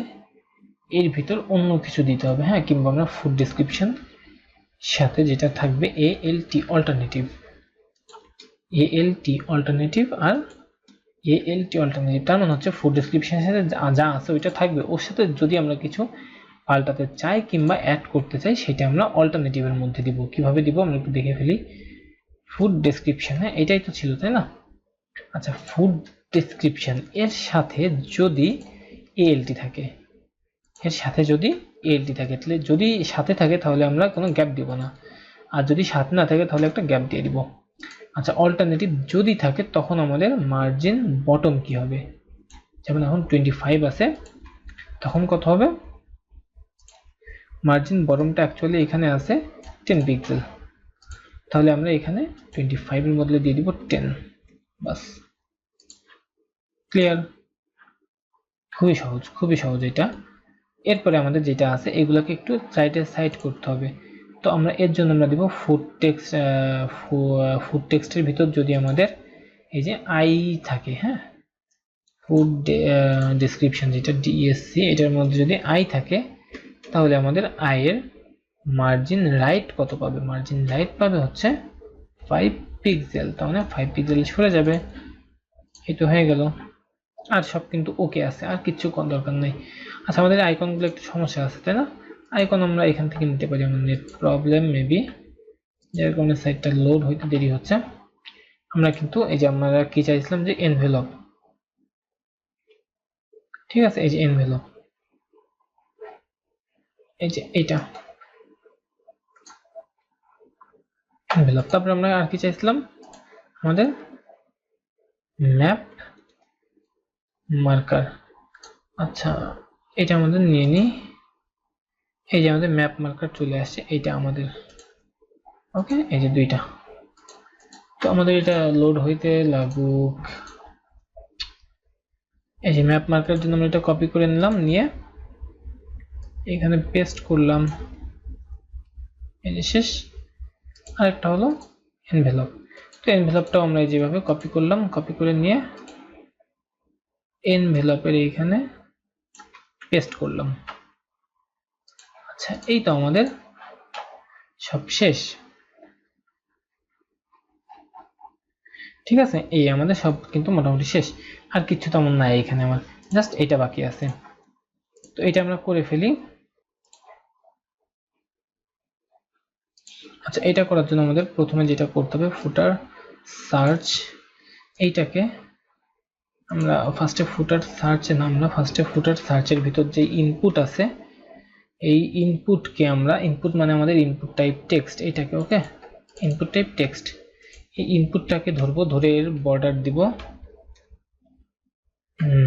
এর ভিতর অন্য কিছু দিতে হবে, হ্যাঁ। কিংবা আমরা ফুড ডেসক্রিপশন সাথে যেটা থাকবে ALT অল্টারনেটিভ, আর ALT অল্টারনেটিভ, তার মানে হচ্ছে ফুড ডেসক্রিপশনের সাথে যা আছে ওইটা থাকবে, ওর সাথে যদি আমরা কিছু পাল্টাতে চাই কিংবা অ্যাড করতে চাই, সেটা আমরা অল্টারনেটিভের মধ্যে দিব। কিভাবে দিব আমরা একটু দেখে ফেলি। ফুড ডেসক্রিপশন, হ্যাঁ, এটাই তো ছিল, তাই না। আচ্ছা, ফুড ডেসক্রিপশন এর সাথে যদি ALT থাকে, তাহলে যদি সাথে থাকে তাহলে আমরা কোনো গ্যাপ দিব না, আর যদি সাথে না থাকে তাহলে একটা গ্যাপ দিয়ে দিব। আচ্ছা, অল্টারনেটিভ যদি থাকে তখন আমাদের মার্জিন বটম কি হবে, যেমন এখন 25 আছে, তখন কত হবে, মার্জিন বটমটা অ্যাকচুয়ালি এখানে আছে 10 পিক্সেল, তাহলে আমরা এখানে 25 এর বদলে দিয়ে দিব 10, বাস, ক্লিয়ার। খুবই সহজ এটা। এরপরে আমাদের যেটা আছে এগুলোকে একটু সাইড করতে হবে। তো আমরা এর জন্য আমরা দিব ফুড টেক্সটের ভিতর যদি আমাদের এই যে আই থাকে, হ্যাঁ, ফুড ডেসক্রিপশন যেটা DSC, এটার মধ্যে যদি আই থাকে, তাহলে আমাদের আই এর মার্জিন রাইট কত পাবে, মার্জিন রাইট পাবে হচ্ছে 5 পিক্সেল, তার মানে 5 পিক্সেল সরে যাবে। এই তো হয়ে গেল। আর সব কিন্তু ওকে আছে, আর কিছু দরকার নেই। আচ্ছা আমাদের আইকনগুলো একটু সমস্যা আছে তাই না? আইকন আমরা এখান থেকে নিতে পারি, আমাদের নেট প্রবলেম মেবি, যার কারণে সাইটটা লোড হইতে দেরি হচ্ছে। আমরা কিন্তু এই যে আমরা কি চাইছিলাম যে এনভেলপ, ঠিক আছে, এই যে এনভেলপ, এই যে এইটা এনভেলপ। তারপরে আমরা আর কি চাইছিলাম, আমাদের ম্যাপ মার্কার। আচ্ছা এটা আমাদের নিয়ে নিই, এই যে আমাদের ম্যাপ মার্কার চলে আসছে, এইটা আমাদের ওকে, এই যে দুইটা। তো আমাদের এটা লোড হইতে লাগুক। এই যে ম্যাপ মার্কার জন্য আমরা এটা কপি করে নিলাম, নিয়ে এখানে পেস্ট করলাম, এই যে শেষ। আরেকটা হলো এনভেলপ। তো এনভেলপটাও আমরা যেভাবে কপি করলাম, কপি করে নিয়ে এনভেলপের এইখানে পেস্ট করলাম। আচ্ছা এই তো আমাদের সব শেষ, ঠিক আছে, এই আমাদের সব কিন্তু মোটামুটি শেষ। আর কিছু তেমন নাই এখানে, আমার জাস্ট এটা বাকি আছে। তো এটা আমরা করে ফেলি। আচ্ছা এটা করার জন্য আমাদের প্রথমে যেটা করতে হবে, ফুটার সার্চ, এইটাকে আমরা ফার্স্টে ফুটার সার্চে নামলাম। ফার্স্টে ফুটার সার্চের ভিতর যে ইনপুট আছে, এই ইনপুটকে আমরা, ইনপুট মানে আমাদের ইনপুট টাইপ টেক্সট, এটাকে ওকে ইনপুট টাইপ টেক্সট, এই ইনপুটটাকে ধরবো, ধরে এর বর্ডার দিব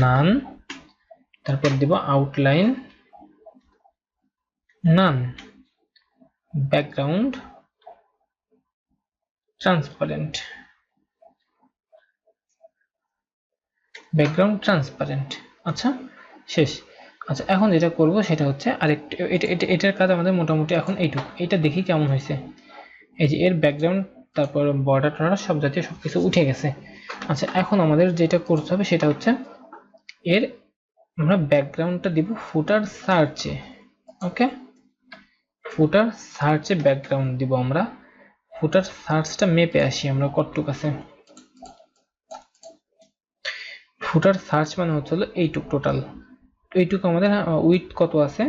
নান, তারপর দিব আউটলাইন নান, ব্যাকগ্রাউন্ড ট্রান্সপারেন্ট, ব্যাকগ্রাউন্ড ট্রান্সপারেন্ট। আচ্ছা শেষ। আচ্ছা এখন যেটা করব সেটা হচ্ছে আরেকটু, এটার কাজ আমাদের মোটামুটি এখন এইটুকু, এটা দেখি কেমন হয়েছে। এই যে এর ব্যাকগ্রাউন্ড, তারপর বর্ডার টর্ডার সব জাতীয় সবকিছু উঠে গেছে। আচ্ছা এখন আমাদের যেটা করতে হবে সেটা হচ্ছে এর আমরা ব্যাকগ্রাউন্ডটা দিব ফুটার সার্চে, ওকে ফুটার সার্চে ব্যাকগ্রাউন্ড দিব আমরা। ফুটার সার্চটা মেপে আসি আমরা কতটুকু আছে। ফুটার সার্চ মানে হচ্ছে হলো এইটুক টোটাল, এইটুকু আমাদের উইথ কত আছে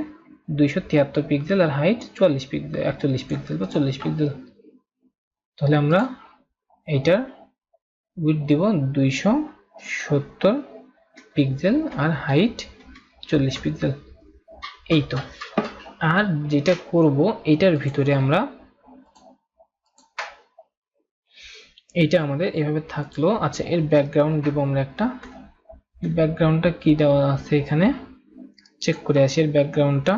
273 পিক্সেল, আর হাইট 44 পিক্সেল, 41 পিক্সেল বা 40 পিক্সেল। তাহলে আমরা এইটার উইথ দিব 270 পিক্সেল আর হাইট 40 পিক্সেল, এই তো। আর যেটা করব এটার ভিতরে আমরা, এইটা আমাদের এভাবে থাকলো। আচ্ছা এর ব্যাকগ্রাউন্ড দিব আমরা একটা, ব্যাকগ্রাউন্ডটা কি দেওয়া আছে এখানে চেক করে আসি। এর ব্যাকগ্রাউন্ডটা,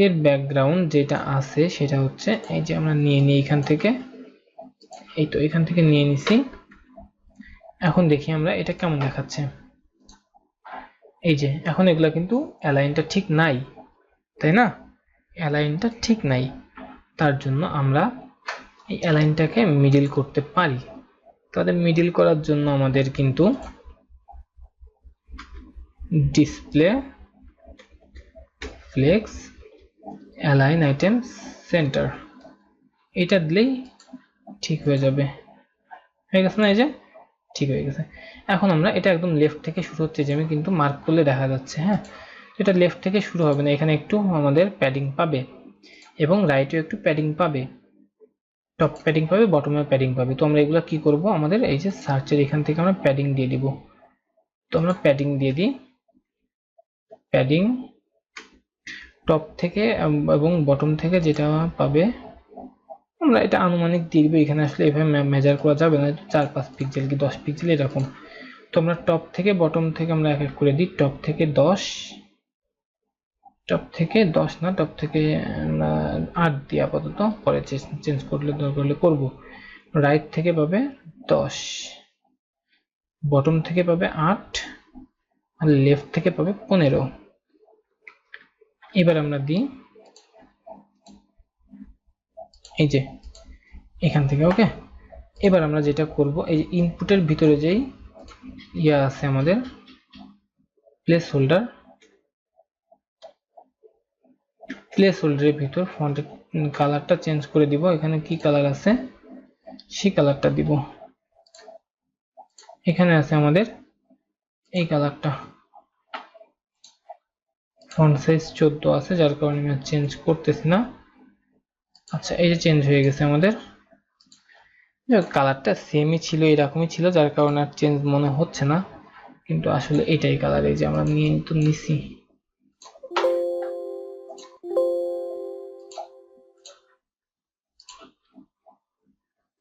এর ব্যাকগ্রাউন্ড যেটা আছে সেটা হচ্ছে এই যে আমরা নিয়ে নিই এখান থেকে, এই তো এখান থেকে নিয়ে নিছি। এখন দেখি আমরা এটা কেমন দেখাচ্ছে। এই যে এখন এগুলা কিন্তু অ্যালাইনটা ঠিক নাই, তাই না? অ্যালাইনটা ঠিক নাই, তার জন্য আমরা এই অ্যালাইনটাকে মিডল করতে পারি। তাহলে মিডল করার জন্য আমাদের কিন্তু display flakes align item centre, এটা দিলেই ঠিক হয়ে যাবে। হয়ে গেছে না? এই যে ঠিক হয়ে গেছে। এখন আমরা এটা একদম লেফট থেকে শুরু হচ্ছে, যে আমি কিন্তু মার্ক করলে দেখা যাচ্ছে, হ্যাঁ এটা লেফট থেকে শুরু হবে না, এখানে একটু আমাদের প্যাডিং পাবে এবং রাইটেও একটু প্যাডিং পাবে, টপ প্যাডিং পাবে, বটমে প্যাডিং পাবে। তো আমরা এগুলো কি করব, আমাদের এই যে সার্চের এখান থেকে আমরা প্যাডিং দিয়ে দিব। তো আমরা প্যাডিং দিয়ে দিই, প্যাডিং টপ থেকে এবং বটম থেকে যেটা পাবে আমরা এটা আনুমানিক দিয়ে দিব। এখানে আসলে এভাবে মেজার করা যাবে না, 4-5 পিক্সেল কি 10 পিক্সেল এরকম। তো আমরা টপ থেকে বটম থেকে আমরা এক এক করে দিই। টপ থেকে 10, টপ থেকে 10 না, টপ থেকে 8 দিই আপাতত, পরে চেঞ্জ করলে দরকার হলে করব। রাইট থেকে পাবে 10, বটম থেকে পাবে 8, আর লেফট থেকে পাবে 15। এবার আমরা দিই এই যে এখান থেকে, ওকে। এবার আমরা যেটা করব, এই যে ইনপুটের ভিতরে যেই ইয়া আছে আমাদের প্লেস হোল্ডার, প্লেস হোল্ডারের ভিতর ফন্টের কালারটা চেঞ্জ করে দিব। এখানে কি কালার আছে সেই কালারটা দিব। এখানে আছে আমাদের এই কালারটা ফন্ট সাইজ 14 আছে, যার কারণে আমি চেঞ্জ করতেছি না। আচ্ছা, এই যে চেঞ্জ হয়ে গেছে আমাদের, কালারটা সেমই ছিল, এরকমই ছিল, যার কারণে আর চেঞ্জ মনে হচ্ছে না, কিন্তু আসলে এটাই কালার। এই যে আমরা নিয়ে তো নিছি,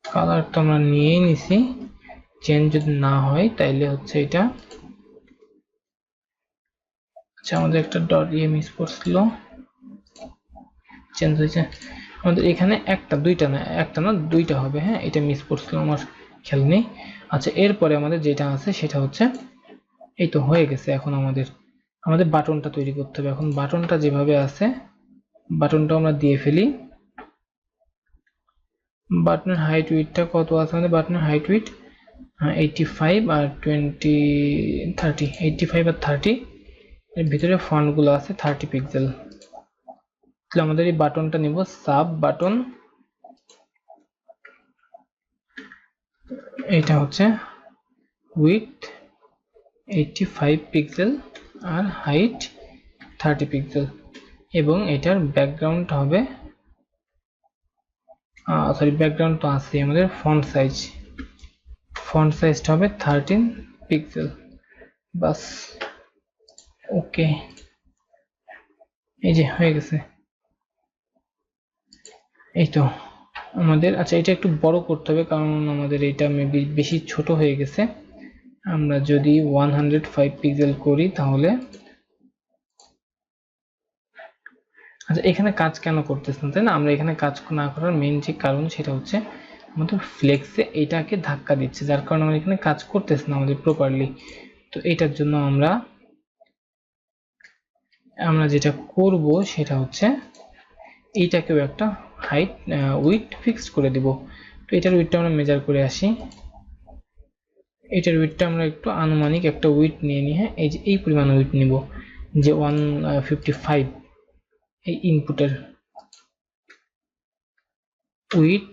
কালারটা আমরা নিয়েই নিছি, চেঞ্জ যদি না হয় তাইলে হচ্ছে এটা। আচ্ছা, আমাদের একটা ডট ইয়ে মিস করছিল, চেঞ্জ হয়েছে আমাদের এখানে একটা, দুইটা না, একটা না দুইটা হবে। হ্যাঁ, এটা মিস করছিল, আমার খেয়াল নেই। আচ্ছা, এরপরে আমাদের যেটা আছে সেটা হচ্ছে, এই তো হয়ে গেছে। এখন আমাদের বাটনটা তৈরি করতে হবে। এখন বাটনটা যেভাবে আছে, বাটনটা আমরা দিয়ে ফেলি। বাটনের হাইট উইডটা কত আছে আমাদের? বাটনের হাইট উইড 85 আর 30, 85 আর 30। এর ভিতরে ফন্টগুলো আছে 30 পিক্সেল। তাহলে আমাদের এই বাটনটা নিব সাব বাটন, এটা হচ্ছে উইডথ 85 পিক্সেল আর হাইট 30 পিক্সেল, এবং এটার ব্যাকগ্রাউন্ড হবে, সরি ব্যাকগ্রাউন্ড তো আছে আমাদের, ফন্ট সাইজটা হবে 13 পিক্সেল। বাস, ওকে, এই যে হয়ে গেছে। এই তো আমাদের, আচ্ছা এটা একটু বড় করতে হবে, কারণ আমাদের এটা মেবি বেশি ছোট হয়ে গেছে। আমরা যদি 105 পিক্সেল করি তাহলে, আচ্ছা এখানে কাজ কেন করতেছ না, তাই না? আমরা এখানে কাজ না করার মেইন যে কারণ সেটা হচ্ছে আমাদের ফ্লেক্সে এটাকে ধাক্কা দিচ্ছে, যার কারণে আমরা এখানে কাজ করতেছ না আমাদের প্রপারলি। তো এটার জন্য আমরা যেটা করব সেটা হচ্ছে এইটাকেও একটা হাইট উইডথ ফিক্সড করে দিব। তো এটার উইডথটা আমরা মেজার করে আসি। এটার উইডথটা আমরা একটু আনুমানিক একটা উইডথ নিয়ে নিই। হ্যাঁ, এই যে এই পরিমাণ উইডথ নিব, যে 155, এই ইনপুটের উইডথ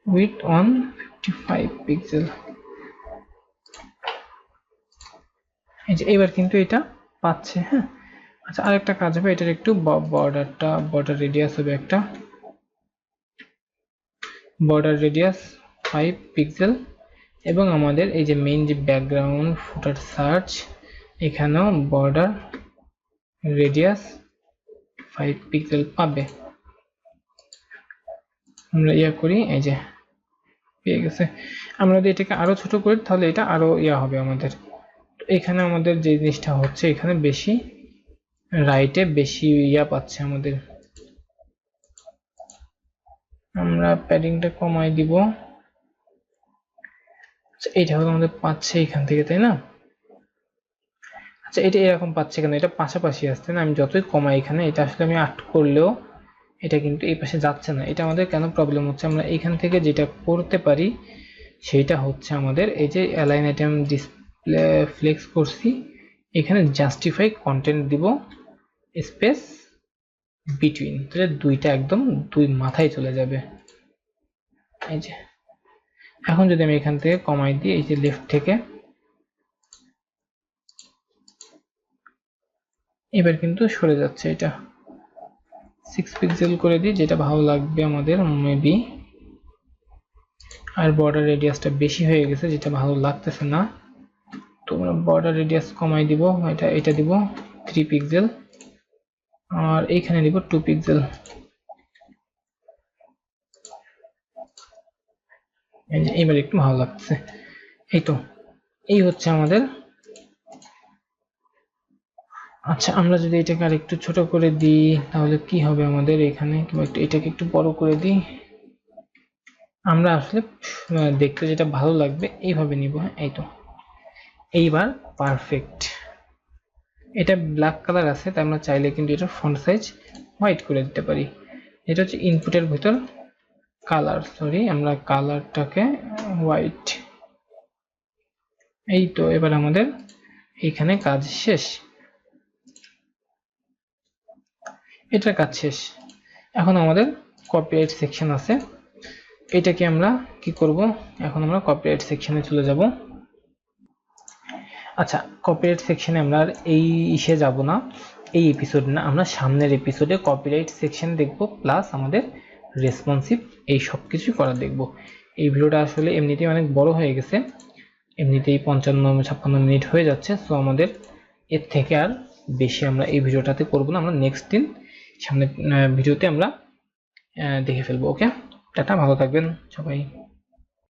155 পিক্সেল। এই যে এবার কিন্তু এটা পাচ্ছে। হ্যাঁ, আচ্ছা আরেকটা কাজ হবে, এটার একটু বর্ডার রেডিয়াস হবে একটা, বর্ডার রেডিয়াস 5 পিক্সেল, এবং আমাদের এই যে মেইন যে ব্যাকগ্রাউন্ড ফুটার সার্চ, এখানেও বর্ডার রেডিয়াস 5 পিক্সেল পাবে। আমরা ইয়া করি, এই যে পেয়ে গেছে। আমরা যদি এটাকে আরো ছোট করি তাহলে এটা আরো ইয়া হবে আমাদের। এখানে আমাদের যে জিনিসটা হচ্ছে, এখানে বেশি রাইটে বেশি ইয়া পাচ্ছে আমাদের, আমরা প্যাডিংটা কমাই দিব। আচ্ছা, এটা হলো আমাদের পাচ্ছে এখান থেকে, তাই না? আচ্ছা, এটা এরকম পাচ্ছে কেন? এটা পাশাপাশি আসছে না, আমি যতই কমাই এখানে, এটা আসলে আমি 8 করলেও এটা কিন্তু এই পাশে যাচ্ছে না। এটা আমাদের কেন প্রবলেম হচ্ছে? আমরা এখান থেকে যেটা করতে পারি সেটা হচ্ছে আমাদের এই যে অ্যালাইন আইটেম ডিসপ্লে ফ্লেক্স করছি, এখানে জাস্টিফাই কন্টেন্ট দিব স্পেস বিটুইন, তাহলে দুইটা একদম দুই মাথায় চলে যাবে। এই যে এখন যদি আমি এখান থেকে কমাই দিই, এই যে লেফট থেকে, এবার কিন্তু সরে যাচ্ছে। এটা 6 পিক্সেল করে দিই, যেটা ভালো লাগবে আমাদের মেবি। আর বর্ডার রেডিয়াসটা বেশি হয়ে গেছে, যেটা ভালো লাগতেছে না, তো আমরা বর্ডার রেডিয়াস কমাই দিব। এটা দিব 3 পিক্সেল, আর এইখানে দিব 2 পিক্সেল। এবার একটু ভালো লাগছে। এই তো, এই হচ্ছে আমাদের। আচ্ছা, আমরা যদি এটাকে আর একটু ছোট করে দিই তাহলে কি হবে আমাদের এখানে, কিংবা এটাকে একটু বড় করে দিই। আমরা আসলে দেখতে যেটা ভালো লাগবে এইভাবে নিব। হ্যাঁ, এই তো, এইবার পারফেক্ট। এটা ব্ল্যাক কালার আছে, তাই আমরা চাইলে কিন্তু এটার ফন্ট সাইজ হোয়াইট করে দিতে পারি। এটা হচ্ছে ইনপুটের ভিতর কালার, সরি আমরা কালারটাকে হোয়াইট। এই তো, এবার আমাদের এখানে কাজ শেষ, এটার কাজ শেষ। এখন আমাদের কপিরাইট সেকশন আছে, এটাকে আমরা কি করব, এখন আমরা কপিরাইট সেকশনে চলে যাব। আচ্ছা, কপিরাইট সেকশনে আমরা আর এই ইসে যাব না, এই এপিসোড না, আমরা সামনের এপিসোডে কপিরাইট সেকশন দেখব, প্লাস আমাদের রেসপন্সিভ এই সব কিছুই করা দেখব। এই ভিডিওটা আসলে এমনিতেই অনেক বড় হয়ে গেছে, এমনিতেই 55-56 মিনিট হয়ে যাচ্ছে। সো আমাদের এর থেকে আর বেশি আমরা এই ভিডিওটাতে করব না, আমরা নেক্সট দিন সামনে ভিডিওতে আমরা দেখে ফেলবো। ওকে, টাটা, ভালো থাকবেন সবাই।